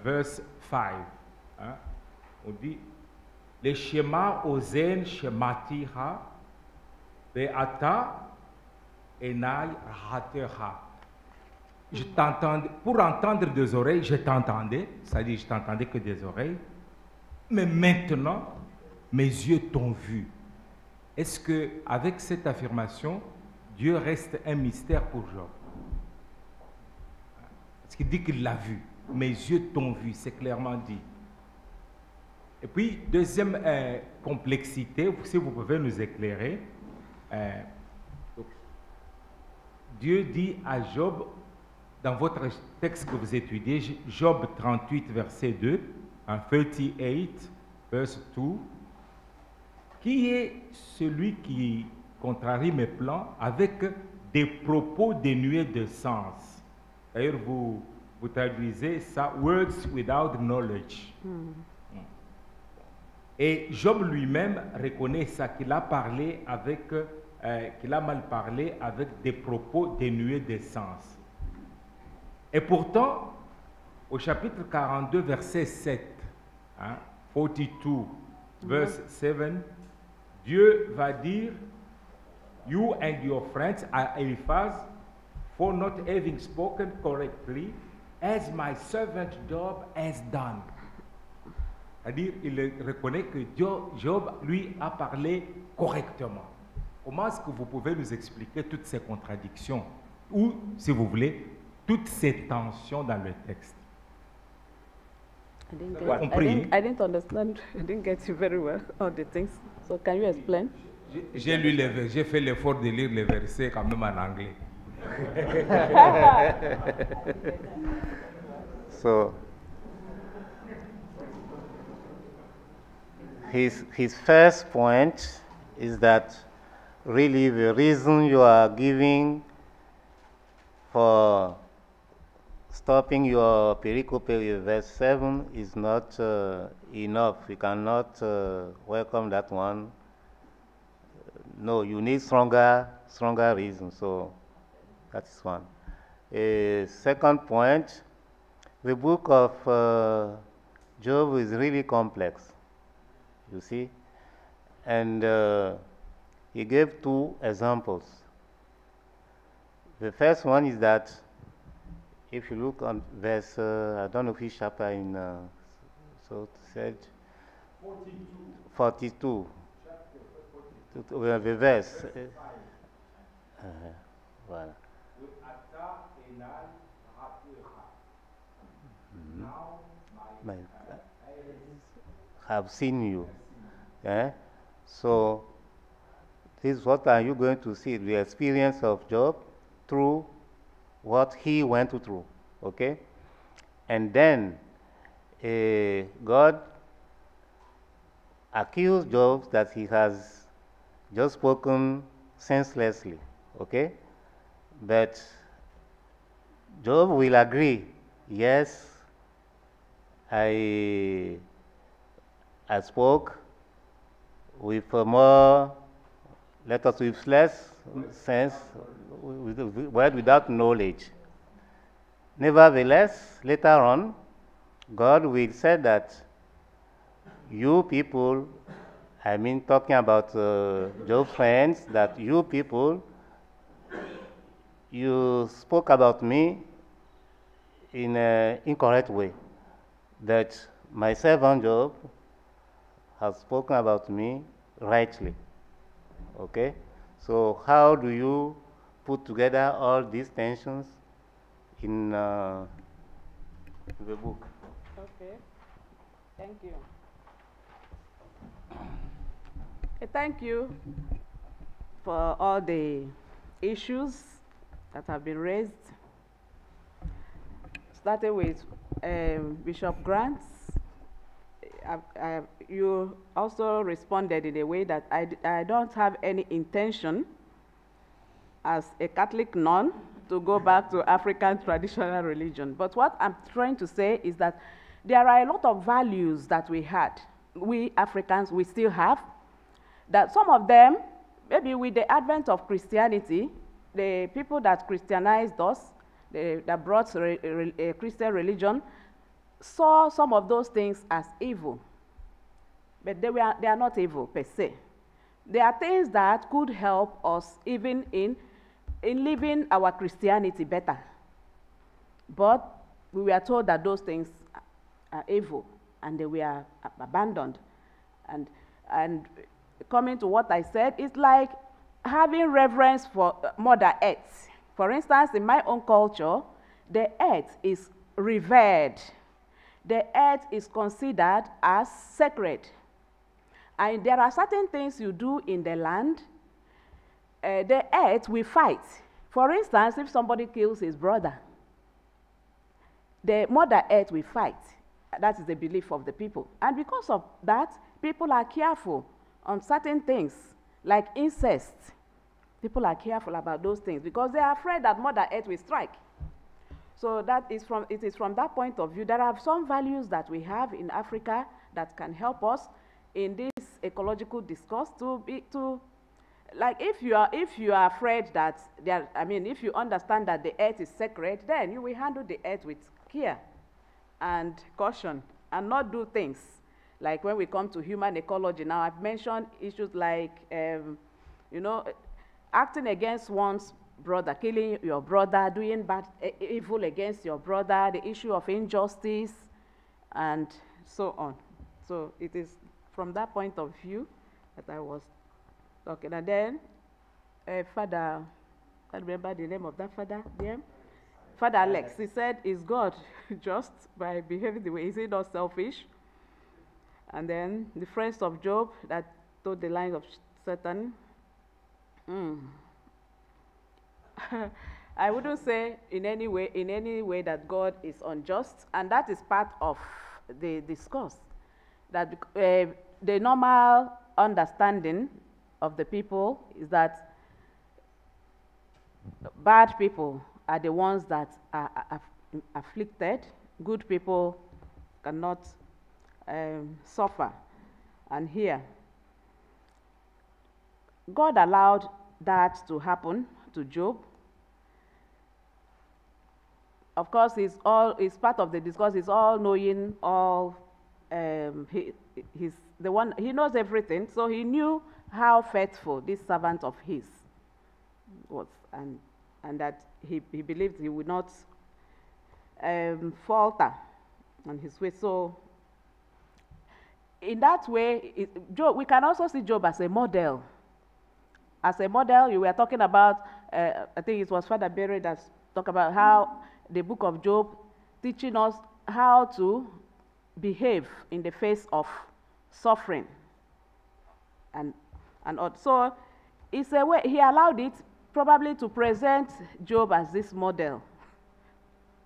Speaker 10: verse 5, hein, on dit, les schémas ozen shematira, beata enai rateha. Je t'entendais, pour entendre des oreilles, je t'entendais, c'est-à-dire je t'entendais que des oreilles, mais maintenant, mes yeux t'ont vu. Est-ce que, avec cette affirmation, Dieu reste un mystère pour Job? Parce qu'il dit qu'il l'a vu. Mes yeux t'ont vu, c'est clairement dit. Et puis, deuxième complexité, si vous pouvez nous éclairer, Dieu dit à Job, dans votre texte que vous étudiez, Job 38, verset 2, 38, verse 2, qui est celui qui contrarie mes plans avec des propos dénués de sens. D'ailleurs, vous traduisez ça, words without knowledge. Et Job lui-même reconnaît ça, qu'il a parlé avec, qu'il a mal parlé avec des propos dénués de sens. Et pourtant, au chapitre 42, verset 7, 42, verse 7, Dieu va dire, you and your friends are Eliphaz, for not having spoken correctly, as my servant Job has done. C'est-à-dire, il reconnaît que Job, lui, a parlé correctement. Comment est-ce que vous pouvez nous expliquer toutes ces contradictions, ou, si vous voulez, toutes ces tensions dans le texte?
Speaker 1: I didn't understand. I didn't get you very well, all the things. So can you explain?
Speaker 10: J'ai fait l'effort de lire les versets quand même en anglais.
Speaker 5: So, his first point is that really the reason you are giving for stopping your pericope with verse 7 is not enough. You cannot welcome that one. No, you need stronger reason. So that is one. A second point, the book of Job is really complex, you see. And he gave two examples. The first one is that if you look on verse, I don't know which chapter in, so it said, 42. The verse. Voilà. Have seen you. So, this is what are you going to see, the experience of Job through what he went through, okay? And then God accused Job that he has just spoken senselessly, okay? But Job will agree, yes, I spoke with more, let us with less sense, without knowledge. Nevertheless, later on, God will say that you people, I mean talking about Job's friends, that you people, you spoke about me in an incorrect way, that my servant Job has spoken about me rightly, okay? So how do you put together all these tensions in the book?
Speaker 1: Okay, thank you. Thank you for all the issues that have been raised. Starting with Bishop Grant, you also responded in a way that I don't have any intention as a Catholic nun to go back to African traditional religion. But what I'm trying to say is that there are a lot of values that we had, we Africans, we still have, that some of them, maybe with the advent of Christianity, the people that Christianized us, that brought a Christian religion, saw some of those things as evil. But they are not evil per se. They are things that could help us even in living our Christianity better. But we were told that those things are evil, and they were abandoned. And coming to what I said, it's like having reverence for Mother Earth. For instance, in my own culture, the earth is revered. The earth is considered as sacred. And there are certain things you do in the land, the earth will fight. For instance, if somebody kills his brother, the Mother Earth will fight. That is the belief of the people. And because of that, people are careful on certain things, like incest. People are careful about those things because they are afraid that Mother Earth will strike. So it is from that point of view. There are some values that we have in Africa that can help us in this ecological discourse like if you are afraid that if you understand that the earth is sacred, then you will handle the earth with care and caution and not do things like when we come to human ecology. Now I've mentioned issues like acting against one's brother, killing your brother, doing evil against your brother, the issue of injustice, and so on. So it is from that point of view that I was talking. And then Father, I can't remember the name of that father, Father Alex, he said, is God just by behaving the way? Is he not selfish? And then the friends of Job that told the lines of Satan. I wouldn't say in any way that God is unjust, and that is part of the discourse. That the normal understanding of the people is that bad people are the ones that are afflicted. Good people cannot suffer. And here, God allowed that to happen to Job. Of course, it's part of the discourse. He's all knowing, he's the one, he knows everything. So he knew how faithful this servant of his was, and that he believed he would not falter on his way. So in that way, Job, we can also see Job as a model. As a model, you were talking about, I think it was Father Berry that talked about how the book of Job teaching us how to behave in the face of suffering. And so it's a way, he allowed it probably to present Job as this model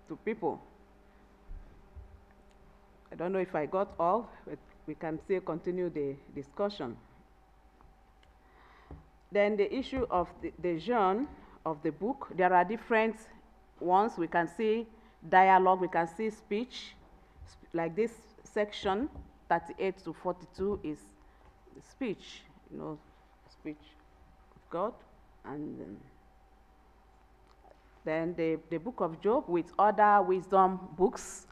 Speaker 1: to people. I don't know if I got all, but we can still continue the discussion. Then the issue of the genre of the book, there are different ones. We can see dialogue, we can see speech, like this section, 38 to 42 is speech, speech of God. And then the book of Job with other wisdom books.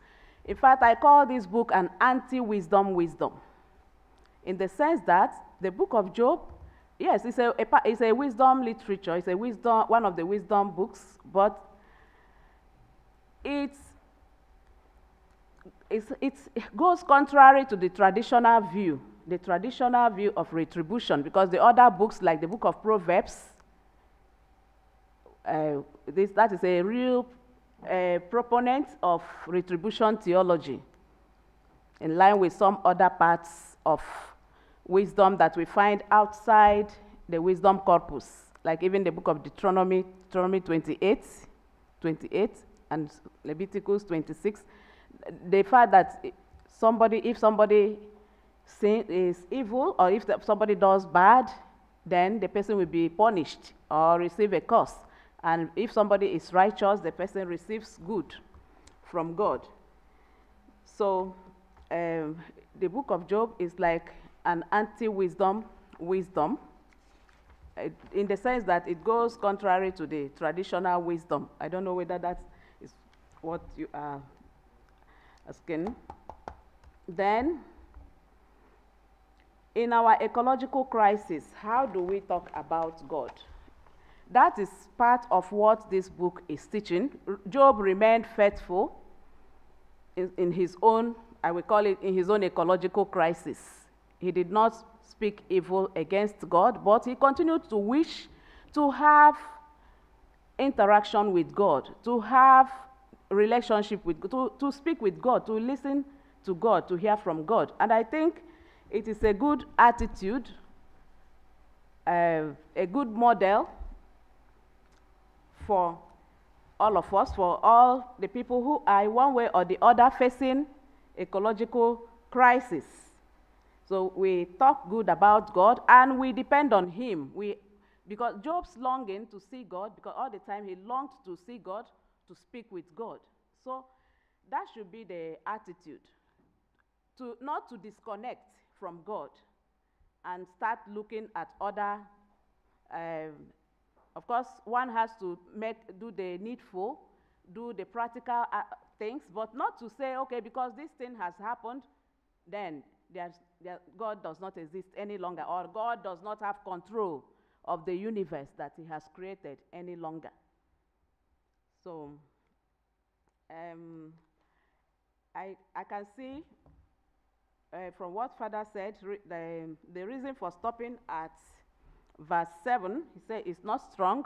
Speaker 1: In fact, I call this book an anti-wisdom wisdom, in the sense that the book of Job, yes, it's a wisdom literature, it's one of the wisdom books, but it goes contrary to the traditional view of retribution, because the other books, like the book of Proverbs, that is a real proponent of retribution theology, in line with some other parts of wisdom that we find outside the wisdom corpus, like even the book of Deuteronomy 28, and Leviticus 26. The fact that if somebody is evil, or if somebody does bad, then the person will be punished or receive a curse. And if somebody is righteous, the person receives good from God. So the book of Job is like an anti-wisdom wisdom, in the sense that it goes contrary to the traditional wisdom. I don't know whether that is what you are asking. Then, in our ecological crisis, how do we talk about God? That is part of what this book is teaching. Job remained faithful in his own, I will call it, in his own ecological crisis. He did not speak evil against God, but he continued to wish to have interaction with God, to have relationship with, to speak with God, to listen to God, to hear from God. And I think it is a good attitude, a good model for all of us, for all the people who are one way or the other facing ecological crisis. So we talk good about God and we depend on him. Because Job's longing to see God, because all the time he longed to see God, to speak with God. So that should be the attitude, not to disconnect from God and start looking at other, of course, one has to do the needful, do the practical things, but not to say, okay, because this thing has happened, then God does not exist any longer, or God does not have control of the universe that he has created any longer. So, I can see from what Father said, the reason for stopping at verse 7, he said it's not strong.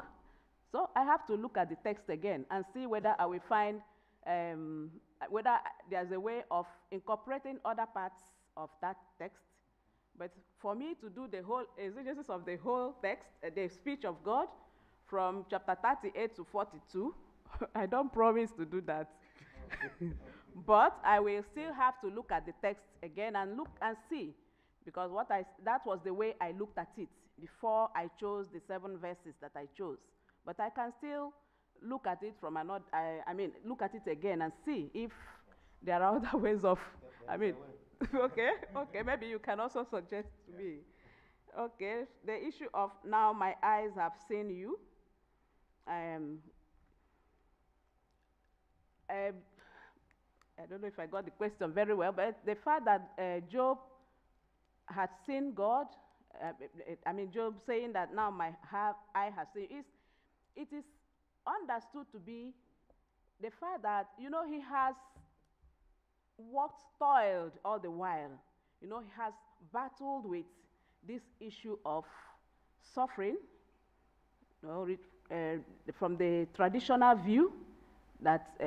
Speaker 1: So I have to look at the text again and see whether I will find, whether there's a way of incorporating other parts of that text. But for me to do the whole exegesis of the whole text, the speech of God, from chapter 38 to 42, I don't promise to do that. But I will still have to look at the text again and look and see, because that was the way I looked at it before I chose the 7 verses that I chose. But I can still look at it from another, look at it again and see if there are other ways of, okay, maybe you can also suggest to me. Okay, the issue of now my eyes have seen you. I don't know if I got the question very well, but the fact that Job had seen God, Job saying that now my eye has seen, it is understood to be the fact that, he has worked, toiled all the while. He has battled with this issue of suffering, from the traditional view that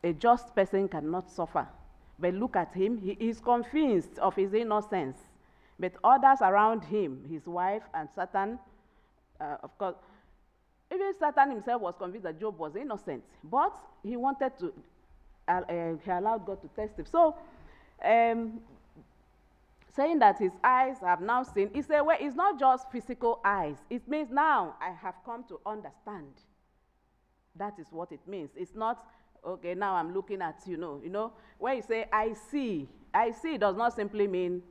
Speaker 1: a just person cannot suffer. But look at him, he is convinced of his innocence. But others around him, his wife and Satan, of course, even Satan himself was convinced that Job was innocent. But he wanted to, he allowed God to test him. So, saying that his eyes have now seen, it's not just physical eyes. It means now I have come to understand. That is what it means. It's not, okay, now I'm looking at you, when you say I see does not simply mean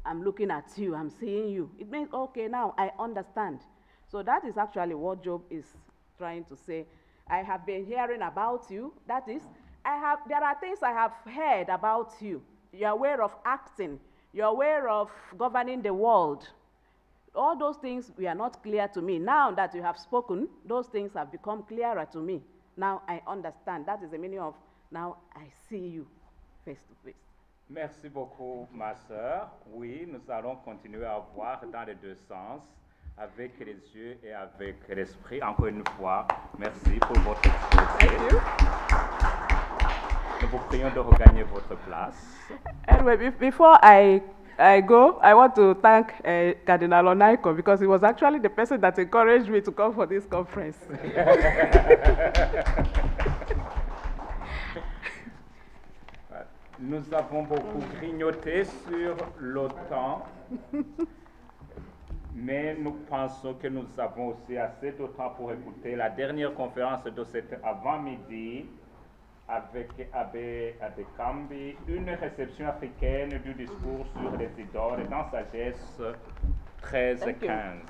Speaker 1: I'm looking at you, I'm seeing you. It means, okay, now I understand. So that is actually what Job is trying to say. I have been hearing about you. That is, there are things I have heard about you. You're aware of acting. You're aware of governing the world. All those things were not clear to me. Now that you have spoken, those things have become clearer to me. Now I understand. That is the meaning of now I see you face to face.
Speaker 4: Merci beaucoup, ma sœur. Oui, nous allons continuer à voir dans les deux sens, avec les yeux et avec l'esprit. Encore une fois, merci pour votre exposé. Nous vous prions de regagner votre place.
Speaker 1: Anyway, before I go, I want to thank Cardinal Onaiko, because he was actually the person that encouraged me to come for this conference.
Speaker 4: Nous avons beaucoup grignoté sur le temps, Mais nous pensons que nous avons aussi assez de temps pour écouter la dernière conférence de cet avant-midi avec Abbé Adekambi, une réception africaine du discours sur les idoles dans Sagesse 13 et 15.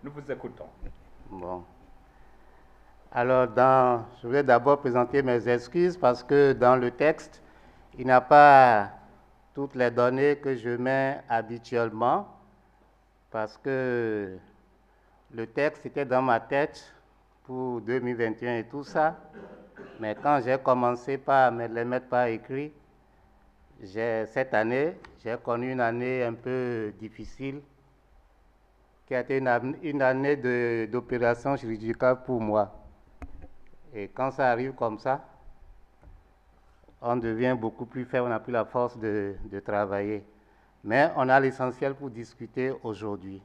Speaker 4: Nous vous écoutons.
Speaker 5: Bon. Alors, je vais d'abord présenter mes excuses parce que dans le texte, il n'y a pas toutes les données que je mets habituellement parce que le texte était dans ma tête pour 2021 et tout ça. Mais quand j'ai commencé par me les mettre par écrit, cette année, j'ai connu une année un peu difficile qui a été une année d'opération chirurgicale pour moi. Et quand ça arrive comme ça, on devient beaucoup plus faible, on n'a plus la force de travailler. Mais on a l'essentiel pour discuter aujourd'hui.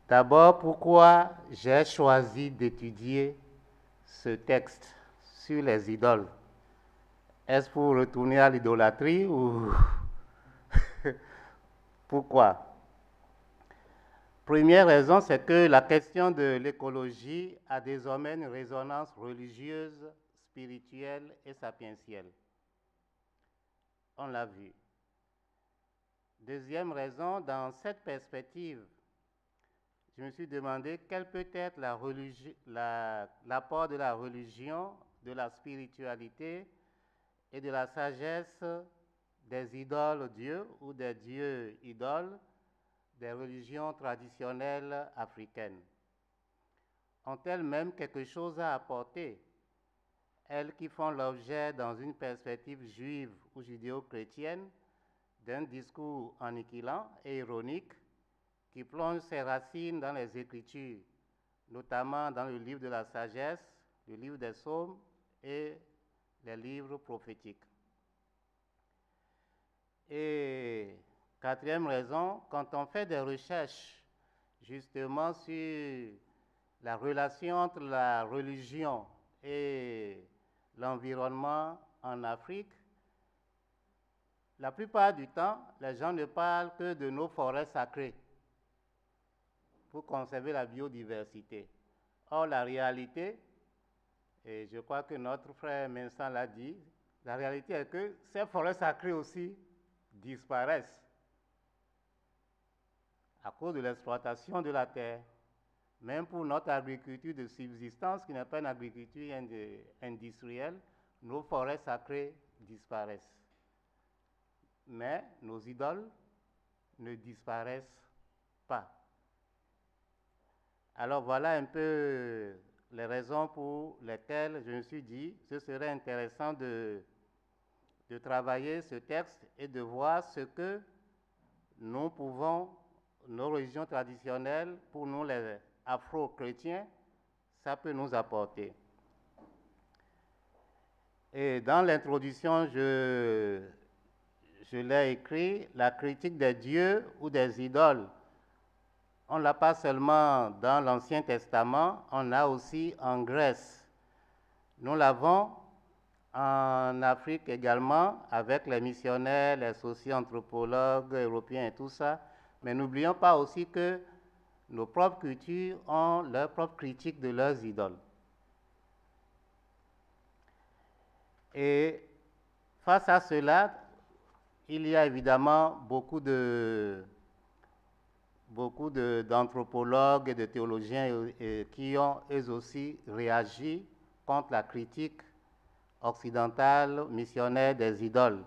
Speaker 5: D'abord, pourquoi j'ai choisi d'étudier ce texte sur les idoles? Est-ce pour retourner à l'idolâtrie ou pourquoi? Première raison, c'est que la question de l'écologie a désormais une résonance religieuse, spirituelle et sapientielle. On l'a vu. Deuxième raison, dans cette perspective, je me suis demandé quel peut être l'apport de la religion, de la spiritualité et de la sagesse des idoles dieux ou des dieux idoles des religions traditionnelles africaines. Ont-elles même quelque chose à apporter, elles qui font l'objet dans une perspective juive ou judéo-chrétienne d'un discours aniquilant et ironique qui plonge ses racines dans les Écritures, notamment dans le livre de la sagesse, le livre des psaumes et les livres prophétiques. Et quatrième raison, quand on fait des recherches justement sur la relation entre la religion et l'environnement en Afrique, la plupart du temps, les gens ne parlent que de nos forêts sacrées pour conserver la biodiversité. Or, la réalité, et je crois que notre frère Vincent l'a dit, la réalité est que ces forêts sacrées aussi disparaissent à cause de l'exploitation de la terre. Même pour notre agriculture de subsistance, qui n'est pas une agriculture industrielle, nos forêts sacrées disparaissent. Mais nos idoles ne disparaissent pas. Alors voilà un peu les raisons pour lesquelles je me suis dit que ce serait intéressant de travailler ce texte et de voir ce que nous pouvons, nos religions traditionnelles, pour nous les afro-chrétiens, ça peut nous apporter. Et dans l'introduction, je l'ai écrit, la critique des dieux ou des idoles. On ne l'a pas seulement dans l'Ancien Testament, on l'a aussi en Grèce. Nous l'avons en Afrique également, avec les missionnaires, les socio-anthropologues européens et tout ça. Mais n'oublions pas aussi que nos propres cultures ont leur propre critique de leurs idoles. Et face à cela, il y a évidemment beaucoup d'anthropologues et de théologiens qui ont eux aussi réagi contre la critique occidentale missionnaire des idoles.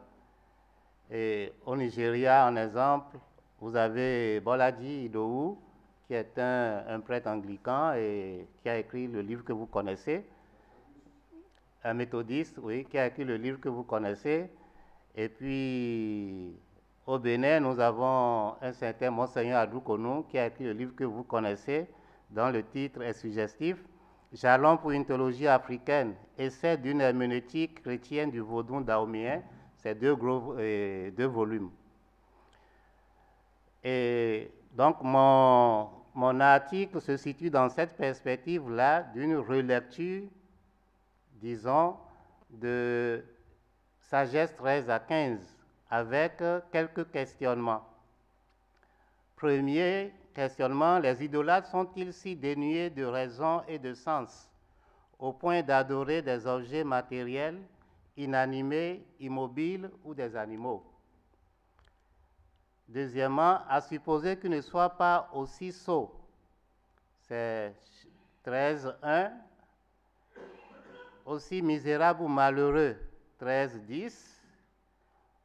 Speaker 5: Et au Nigeria, en exemple, vous avez Bolaji Idowu, qui est un prêtre anglican et qui a écrit le livre que vous connaissez, un méthodiste, oui, qui a écrit le livre que vous connaissez. Et puis, au Bénin, nous avons un certain Monseigneur Adoukonou qui a écrit le livre que vous connaissez, dont le titre est suggestif, Jalons pour une théologie africaine, essai d'une herméneutique chrétienne du vaudou dahoméen. C'est deux volumes. Et donc, mon article se situe dans cette perspective-là d'une relecture, disons, de Sagesse 13 à 15, avec quelques questionnements. Premier questionnement, les idolâtres sont-ils si dénués de raison et de sens, au point d'adorer des objets matériels, inanimés, immobiles ou des animaux? Deuxièmement, à supposer qu'ils ne soient pas aussi sots, c'est 13.1, aussi misérables ou malheureux, 13.10,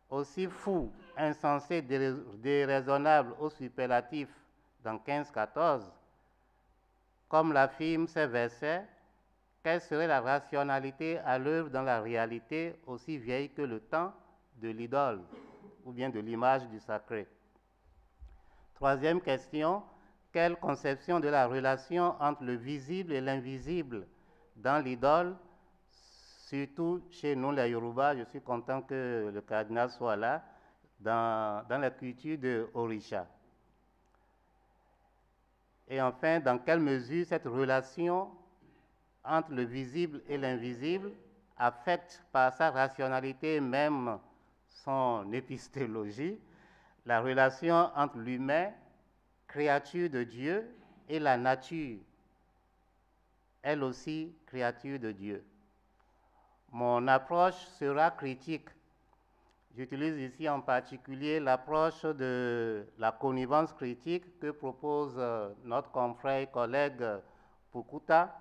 Speaker 5: aussi fous, insensés, déraisonnables au superlatif, dans 15.14, comme l'affirment ces versets, quelle serait la rationalité à l'œuvre dans la réalité aussi vieille que le temps de l'idole, ou bien de l'image du sacré? Troisième question, quelle conception de la relation entre le visible et l'invisible dans l'idole, surtout chez nous les Yoruba? Je suis content que le cardinal soit là, dans la culture de Orisha. Et enfin, dans quelle mesure cette relation entre le visible et l'invisible affecte par sa rationalité, même son épistéologie, la relation entre l'humain, créature de Dieu, et la nature, elle aussi créature de Dieu. Mon approche sera critique. J'utilise ici en particulier l'approche de la connivence critique que propose notre confrère et collègue Pukuta,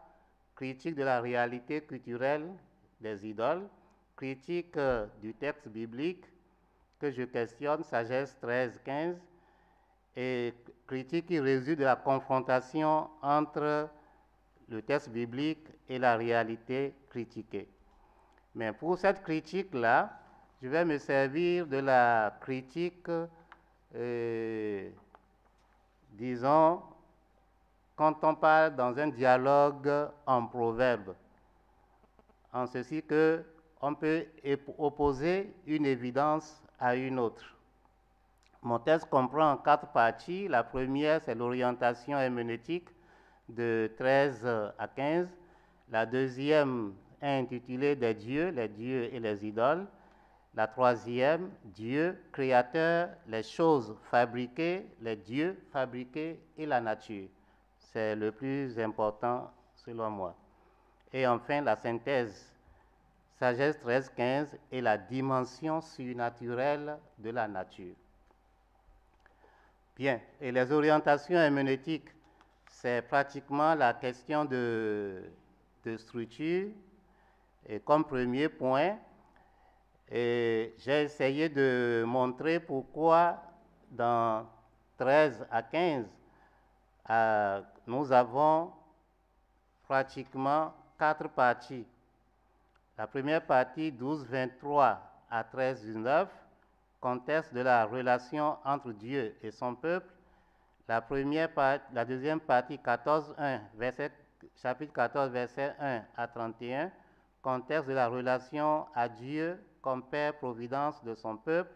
Speaker 5: critique de la réalité culturelle des idoles, critique du texte biblique que je questionne, Sagesse 13-15, et critique qui résulte de la confrontation entre le texte biblique et la réalité critiquée. Mais pour cette critique-là, je vais me servir de la critique, disons, quand on parle dans un dialogue en proverbe, en ceci que on peut opposer une évidence à une autre. Mon texte comprend 4 parties. La première, c'est l'orientation herméneutique de 13 à 15. La deuxième est intitulée Des dieux, les dieux et les idoles. La troisième, Dieu, créateur, les choses fabriquées, les dieux fabriqués et la nature. C'est le plus important selon moi. Et enfin, la synthèse, Sagesse 13-15 et la dimension surnaturelle de la nature. Bien, et les orientations herméneutiques, c'est pratiquement la question de structure. Et comme premier point, j'ai essayé de montrer pourquoi dans 13 à 15, nous avons pratiquement 4 parties. La première partie, 12-23 à 13-19, contexte de la relation entre Dieu et son peuple. La deuxième partie, 14-1, chapitre 14, verset 1 à 31, contexte de la relation à Dieu comme Père Providence de son peuple.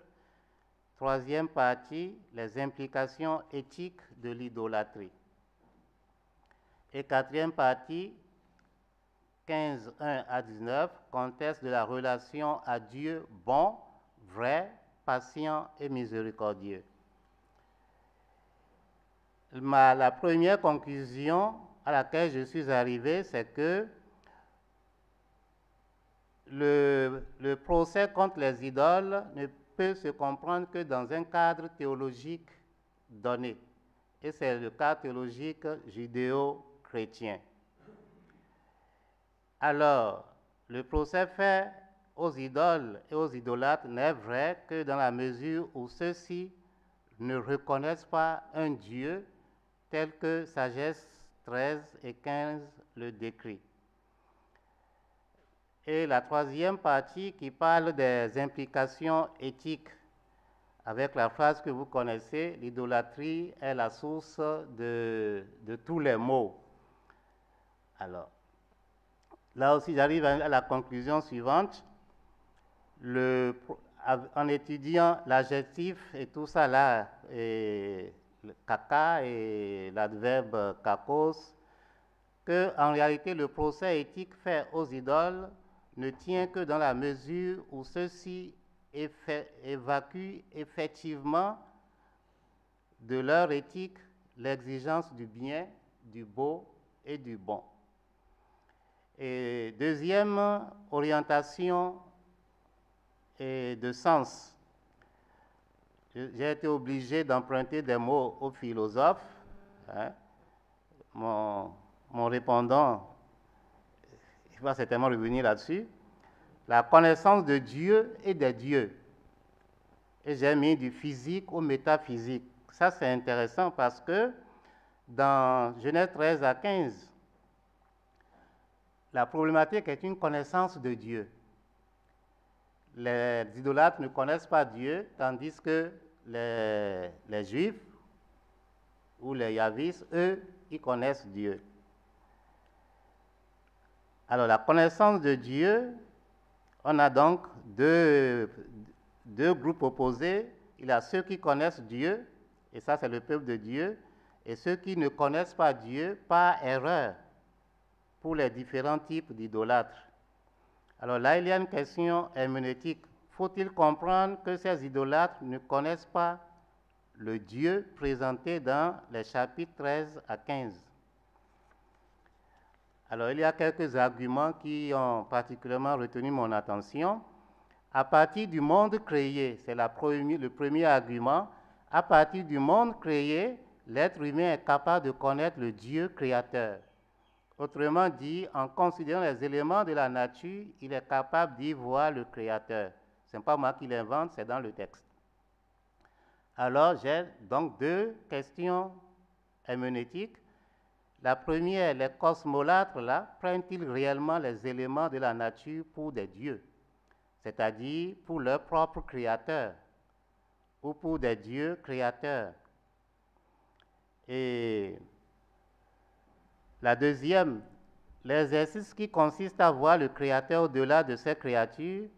Speaker 5: Troisième partie, les implications éthiques de l'idolâtrie. Et quatrième partie, 15, 1 à 19, conteste de la relation à Dieu bon, vrai, patient et miséricordieux. La première conclusion à laquelle je suis arrivé, c'est que le procès contre les idoles ne peut se comprendre que dans un cadre théologique donné. Et c'est le cadre théologique judéo-chrétien. Alors, le procès fait aux idoles et aux idolâtres n'est vrai que dans la mesure où ceux-ci ne reconnaissent pas un Dieu tel que Sagesse 13 et 15 le décrit. Et la troisième partie qui parle des implications éthiques, avec la phrase que vous connaissez, l'idolâtrie est la source de tous les maux. Alors, là aussi j'arrive à la conclusion suivante. En étudiant l'adjectif et tout ça là, et le caca et l'adverbe kakos, que en réalité le procès éthique fait aux idoles ne tient que dans la mesure où ceux-ci évacuent effectivement de leur éthique l'exigence du bien, du beau et du bon. Et deuxième orientation et de sens. J'ai été obligé d'emprunter des mots aux philosophes. Hein. Mon répondant il va certainement revenir là-dessus. La connaissance de Dieu et des dieux. Et j'ai mis du physique au métaphysique. Ça, c'est intéressant parce que dans Genèse 13 à 15, la problématique est une connaissance de Dieu. Les idolâtres ne connaissent pas Dieu, tandis que les Juifs ou les Yavis, eux, ils connaissent Dieu. Alors, la connaissance de Dieu, on a donc deux groupes opposés. Il y a ceux qui connaissent Dieu, et ça, c'est le peuple de Dieu, et ceux qui ne connaissent pas Dieu par erreur pour les différents types d'idolâtres. Alors là, il y a une question herméneutique. Faut-il comprendre que ces idolâtres ne connaissent pas le Dieu présenté dans les chapitres 13 à 15? Alors, il y a quelques arguments qui ont particulièrement retenu mon attention. À partir du monde créé, c'est le premier argument, à partir du monde créé, l'être humain est capable de connaître le Dieu créateur. Autrement dit, en considérant les éléments de la nature, il est capable d'y voir le Créateur. Ce n'est pas moi qui l'invente, c'est dans le texte. Alors, j'ai donc deux questions herméneutiques. La première, les cosmolâtres, là, prennent-ils réellement les éléments de la nature pour des dieux, c'est-à-dire pour leur propre créateur, ou pour des dieux créateurs? Et la deuxième, l'exercice qui consiste à voir le Créateur au-delà de ses créatures,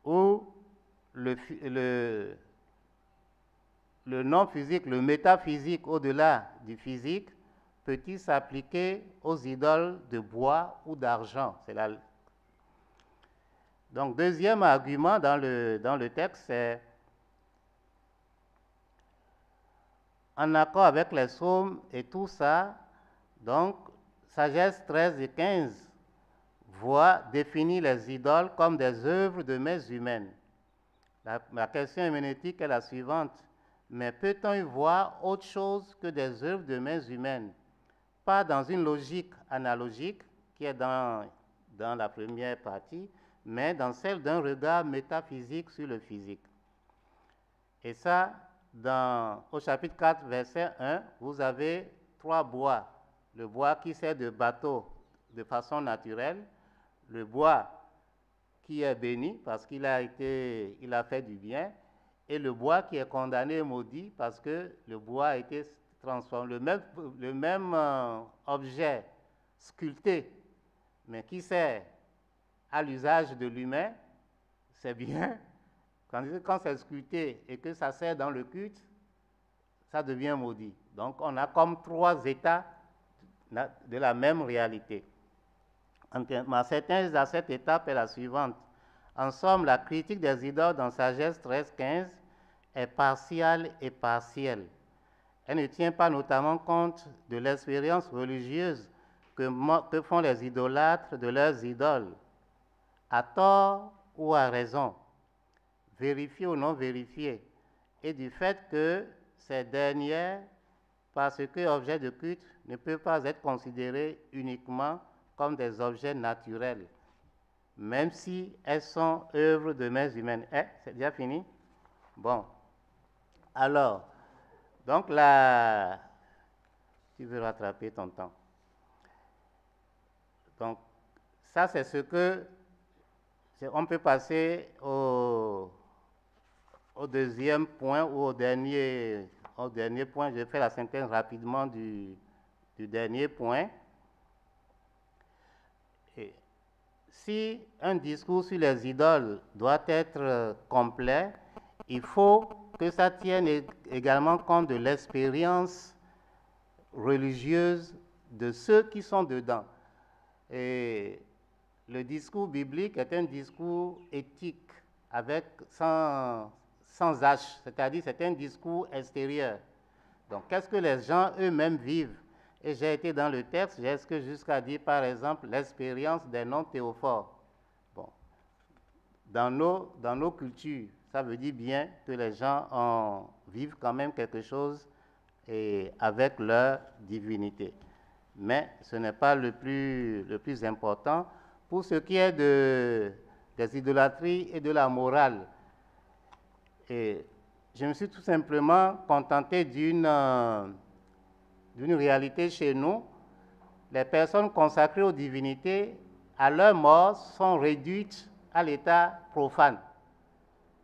Speaker 5: ou le non-physique, le métaphysique au-delà du physique, peut-il s'appliquer aux idoles de bois ou d'argent? Donc, deuxième argument dans le texte, c'est en accord avec les psaumes et tout ça, donc, Sagesse 13 et 15 définit les idoles comme des œuvres de mains humaines. La question herméneutique est la suivante. Mais peut-on y voir autre chose que des œuvres de mains humaines? Pas dans une logique analogique, qui est dans la première partie, mais dans celle d'un regard métaphysique sur le physique. Et ça, au chapitre 4, verset 1, vous avez 3 bois. Le bois qui sert de bateau de façon naturelle, le bois qui est béni parce qu'il a fait du bien, et le bois qui est condamné et maudit parce que le bois a été transformé. Le même objet sculpté, mais qui sert à l'usage de l'humain, c'est bien. Quand c'est sculpté et que ça sert dans le culte, ça devient maudit. Donc on a comme 3 états de la même réalité. Ma synthèse à cette étape est la suivante. En somme, la critique des idoles dans Sagesse 13-15 est partiale et partielle. Elle ne tient pas notamment compte de l'expérience religieuse que font les idolâtres de leurs idoles, à tort ou à raison, vérifiées ou non vérifiées, et du fait que ces dernières, parce que objets de culte, ne peuvent pas être considérés uniquement comme des objets naturels, même si elles sont œuvres de mains humaines. C'est déjà fini? Bon. Alors, donc là, tu veux rattraper ton temps. Donc, ça, c'est ce que... On peut passer au deuxième point ou au dernier point. Je fais la synthèse rapidement du dernier point. Et si un discours sur les idoles doit être complet, il faut que ça tienne également compte de l'expérience religieuse de ceux qui sont dedans. Et le discours biblique est un discours éthique sans H, c'est-à-dire c'est un discours extérieur. Donc, qu'est-ce que les gens eux-mêmes vivent? Et j'ai été dans le texte, j'ai jusqu'à dire, par exemple, l'expérience des non-théophores. Bon. Dans nos cultures, ça veut dire bien que les gens vivent quand même quelque chose avec leur divinité. Mais ce n'est pas le plus important. Pour ce qui est des idolâtries et de la morale, et je me suis tout simplement contenté d'une réalité chez nous. Les personnes consacrées aux divinités, à leur mort, sont réduites à l'état profane.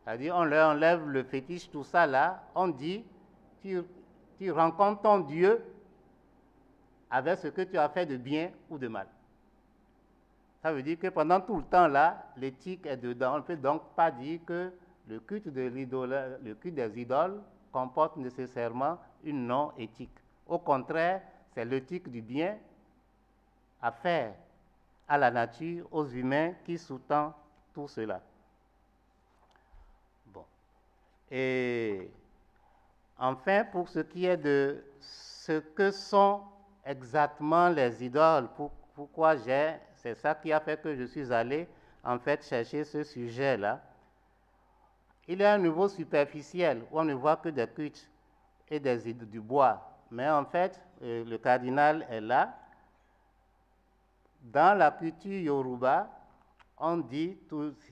Speaker 5: C'est-à-dire, on leur enlève le fétiche, tout ça là, on dit, tu rencontres ton Dieu avec ce que tu as fait de bien ou de mal. Ça veut dire que pendant tout le temps là, l'éthique est dedans. On ne peut donc pas dire que le culte des idoles comporte nécessairement une non-éthique. Au contraire, c'est l'éthique du bien à faire à la nature, aux humains qui sous-tend tout cela. Bon. Et enfin, pour ce qui est de ce que sont exactement les idoles, pourquoi c'est ça qui a fait que je suis allé en fait chercher ce sujet-là. Il y a un niveau superficiel où on ne voit que des cultes et du bois. Mais en fait, le cardinal est là. Dans la culture Yoruba, on dit,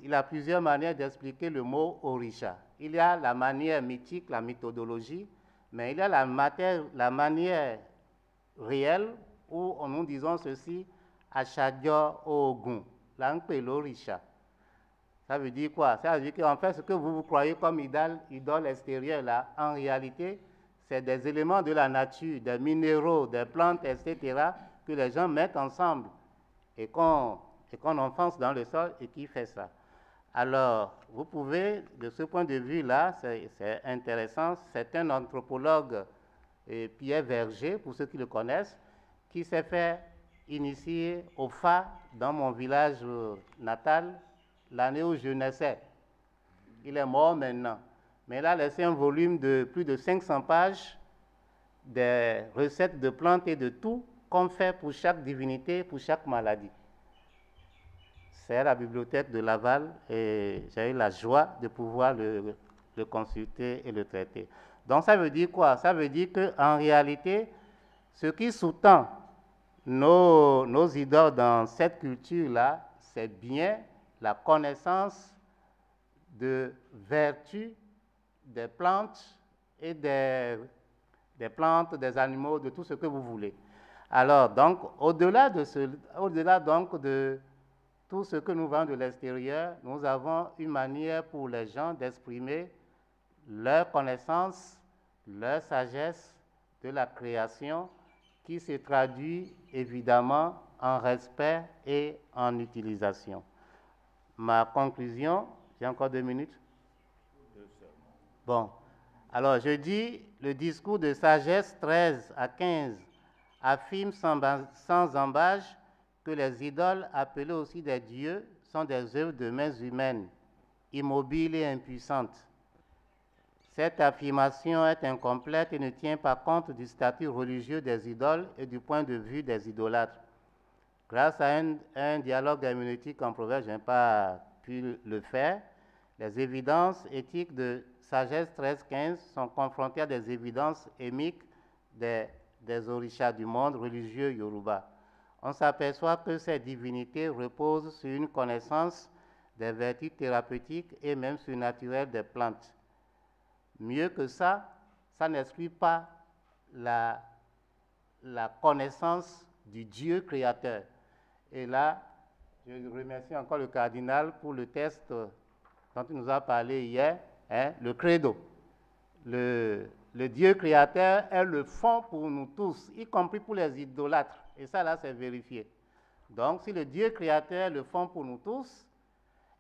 Speaker 5: il a plusieurs manières d'expliquer le mot Orisha. Il y a la manière mythique, la mythodologie, mais il y a la manière réelle où nous disons ceci, Ashadyo Ogun, l'anpe l'Orisha. Ça veut dire quoi? Ça veut dire qu'en fait, ce que vous croyez comme idole extérieure, là, en réalité, c'est des éléments de la nature, des minéraux, des plantes, etc., que les gens mettent ensemble et qu'on enfonce dans le sol et qui fait ça. Alors, vous pouvez, de ce point de vue-là, c'est intéressant, c'est un anthropologue, Pierre Verger, pour ceux qui le connaissent, qui s'est fait initier au Fa dans mon village natal, l'année où je naissais. Il est mort maintenant. Mais il a laissé un volume de plus de 500 pages, des recettes de plantes et de tout qu'on fait pour chaque divinité, pour chaque maladie. C'est à la bibliothèque de Laval et j'ai eu la joie de pouvoir le consulter et le traiter. Donc ça veut dire quoi? Ça veut dire qu'en réalité, ce qui sous-tend nos idoles dans cette culture-là, c'est bien la connaissance de vertus des plantes et des plantes, des animaux, de tout ce que vous voulez. Alors, donc, au-delà donc de tout ce que nous voyons de l'extérieur, nous avons une manière pour les gens d'exprimer leur connaissance, leur sagesse de la création qui se traduit évidemment en respect et en utilisation. Ma conclusion, j'ai encore 2 minutes. Bon, alors je dis, le discours de Sagesse 13 à 15 affirme sans embâche que les idoles, appelées aussi des dieux, sont des œuvres de mains humaines, immobiles et impuissantes. Cette affirmation est incomplète et ne tient pas compte du statut religieux des idoles et du point de vue des idolâtres. Grâce à un dialogue herméneutique en Proverbe, je n'ai pas pu le faire, les évidences éthiques de Sagesse 13-15 sont confrontées à des évidences émiques des orishas du monde religieux Yoruba. On s'aperçoit que ces divinités reposent sur une connaissance des vertus thérapeutiques et même surnaturelles des plantes. Mieux que ça n'exclut pas la connaissance du Dieu créateur. Et là, je remercie encore le cardinal pour le texte dont il nous a parlé hier, le credo. Le Dieu créateur est le fond pour nous tous, y compris pour les idolâtres. Et ça, là, c'est vérifié. Donc, si le Dieu créateur est le fond pour nous tous,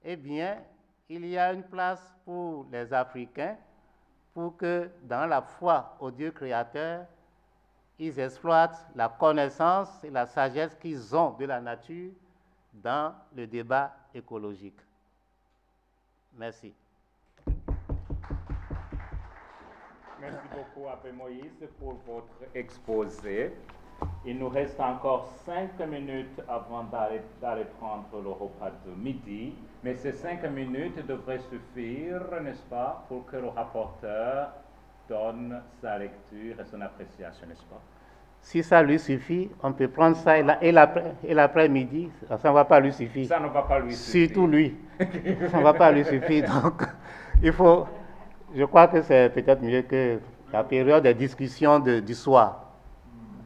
Speaker 5: eh bien, il y a une place pour les Africains pour que, dans la foi au Dieu créateur, ils exploitent la connaissance et la sagesse qu'ils ont de la nature dans le débat écologique. Merci.
Speaker 4: Merci beaucoup, Abbé Moïse, pour votre exposé. Il nous reste encore 5 minutes avant d'aller prendre le repas de midi, mais ces 5 minutes devraient suffire, n'est-ce pas, pour que le rapporteur donne sa lecture et son appréciation, n'est-ce pas?
Speaker 5: Si ça lui suffit, on peut prendre ça et l'après-midi, ça ne va pas lui suffire.
Speaker 4: Ça ne va pas lui suffire.
Speaker 5: Surtout lui. Ça ne va pas lui suffire. Donc, il faut... Je crois que c'est peut-être mieux que la période de discussion du soir.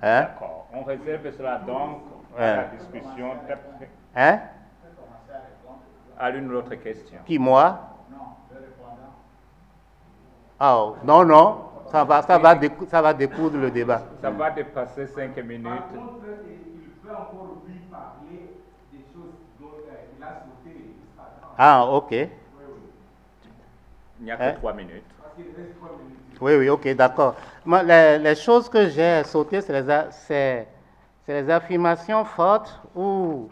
Speaker 5: Hein?
Speaker 4: D'accord. On réserve cela donc à la discussion d'après.
Speaker 5: Hein?
Speaker 4: À l'une ou l'autre question.
Speaker 5: Qui, moi? Non, le répondant. Oh, non. Ça va découdre le débat.
Speaker 4: Ça va dépasser 5 minutes.
Speaker 10: Par contre, il peut encore lui parler des choses dont il a sauté.
Speaker 5: Ah, ok.
Speaker 4: Il n'y a que 3 minutes.
Speaker 5: Oui, ok, d'accord. Les choses que j'ai sautées, c'est les affirmations fortes ou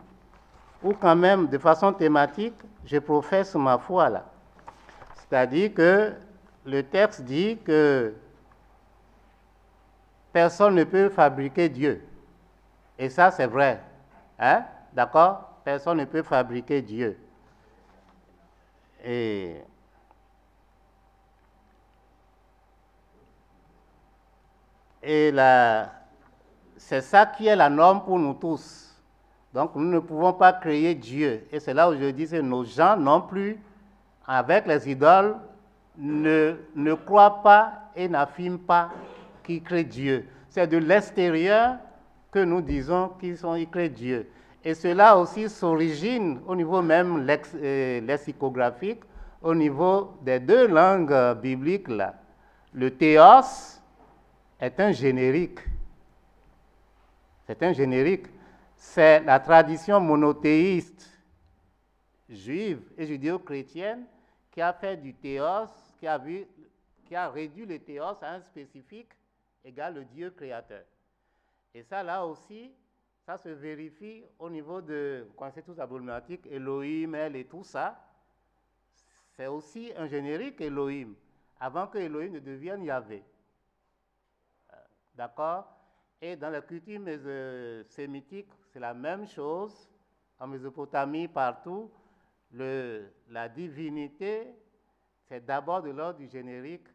Speaker 5: quand même, de façon thématique, je professe ma foi là. C'est-à-dire que le texte dit que personne ne peut fabriquer Dieu. Et ça, c'est vrai. Hein? D'accord? Personne ne peut fabriquer Dieu. Et c'est ça qui est la norme pour nous tous. Donc, nous ne pouvons pas créer Dieu. Et c'est là où je dis que nos gens non plus, avec les idoles, ne croient pas et n'affirment pas qu'ils créent Dieu. C'est de l'extérieur que nous disons qu'ils créent Dieu. Et cela aussi s'origine au niveau même lexicographique, au niveau des deux langues bibliques là. Le théos est un générique. C'est un générique. C'est la tradition monothéiste juive et judéo-chrétienne qui a fait du théos, qui a réduit le théos à un spécifique égal le Dieu créateur. Et ça, là aussi, ça se vérifie au niveau de, vous connaissez tous la problématique, Elohim, El et tout ça. C'est aussi un générique Elohim, avant que Elohim ne devienne Yahvé. D'accord? Et dans la culture sémitique, c'est la même chose. En Mésopotamie, partout, la divinité, c'est d'abord de l'ordre du générique,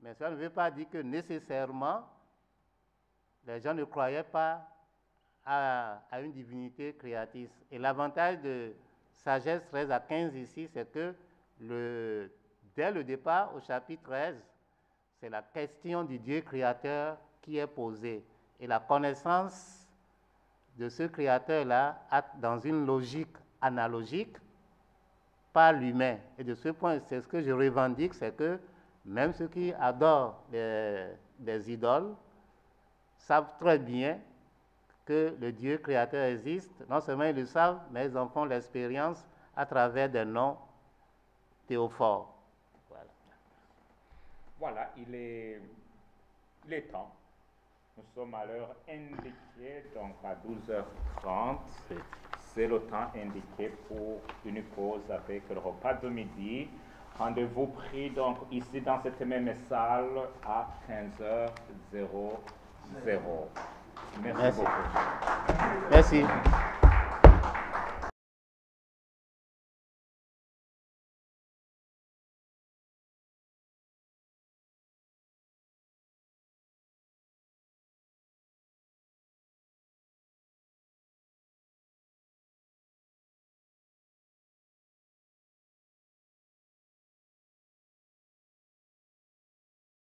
Speaker 5: mais ça ne veut pas dire que nécessairement, les gens ne croyaient pas à une divinité créatrice. Et l'avantage de Sagesse 13 à 15 ici, c'est que dès le départ, au chapitre 13, c'est la question du Dieu créateur qui est posée. Et la connaissance de ce créateur-là, dans une logique analogique, par l'humain. Et de ce point, c'est ce que je revendique, c'est que même ceux qui adorent des idoles savent très bien que le Dieu créateur existe. Non seulement ils le savent, mais ils en font l'expérience à travers des noms théophores. Voilà.
Speaker 4: Voilà, il est temps Nous sommes à l'heure indiquée, donc à 12h30. C'est le temps indiqué pour une pause avec le repas de midi. Rendez-vous pris donc ici dans cette même salle à 15h00. Merci beaucoup.
Speaker 5: Merci.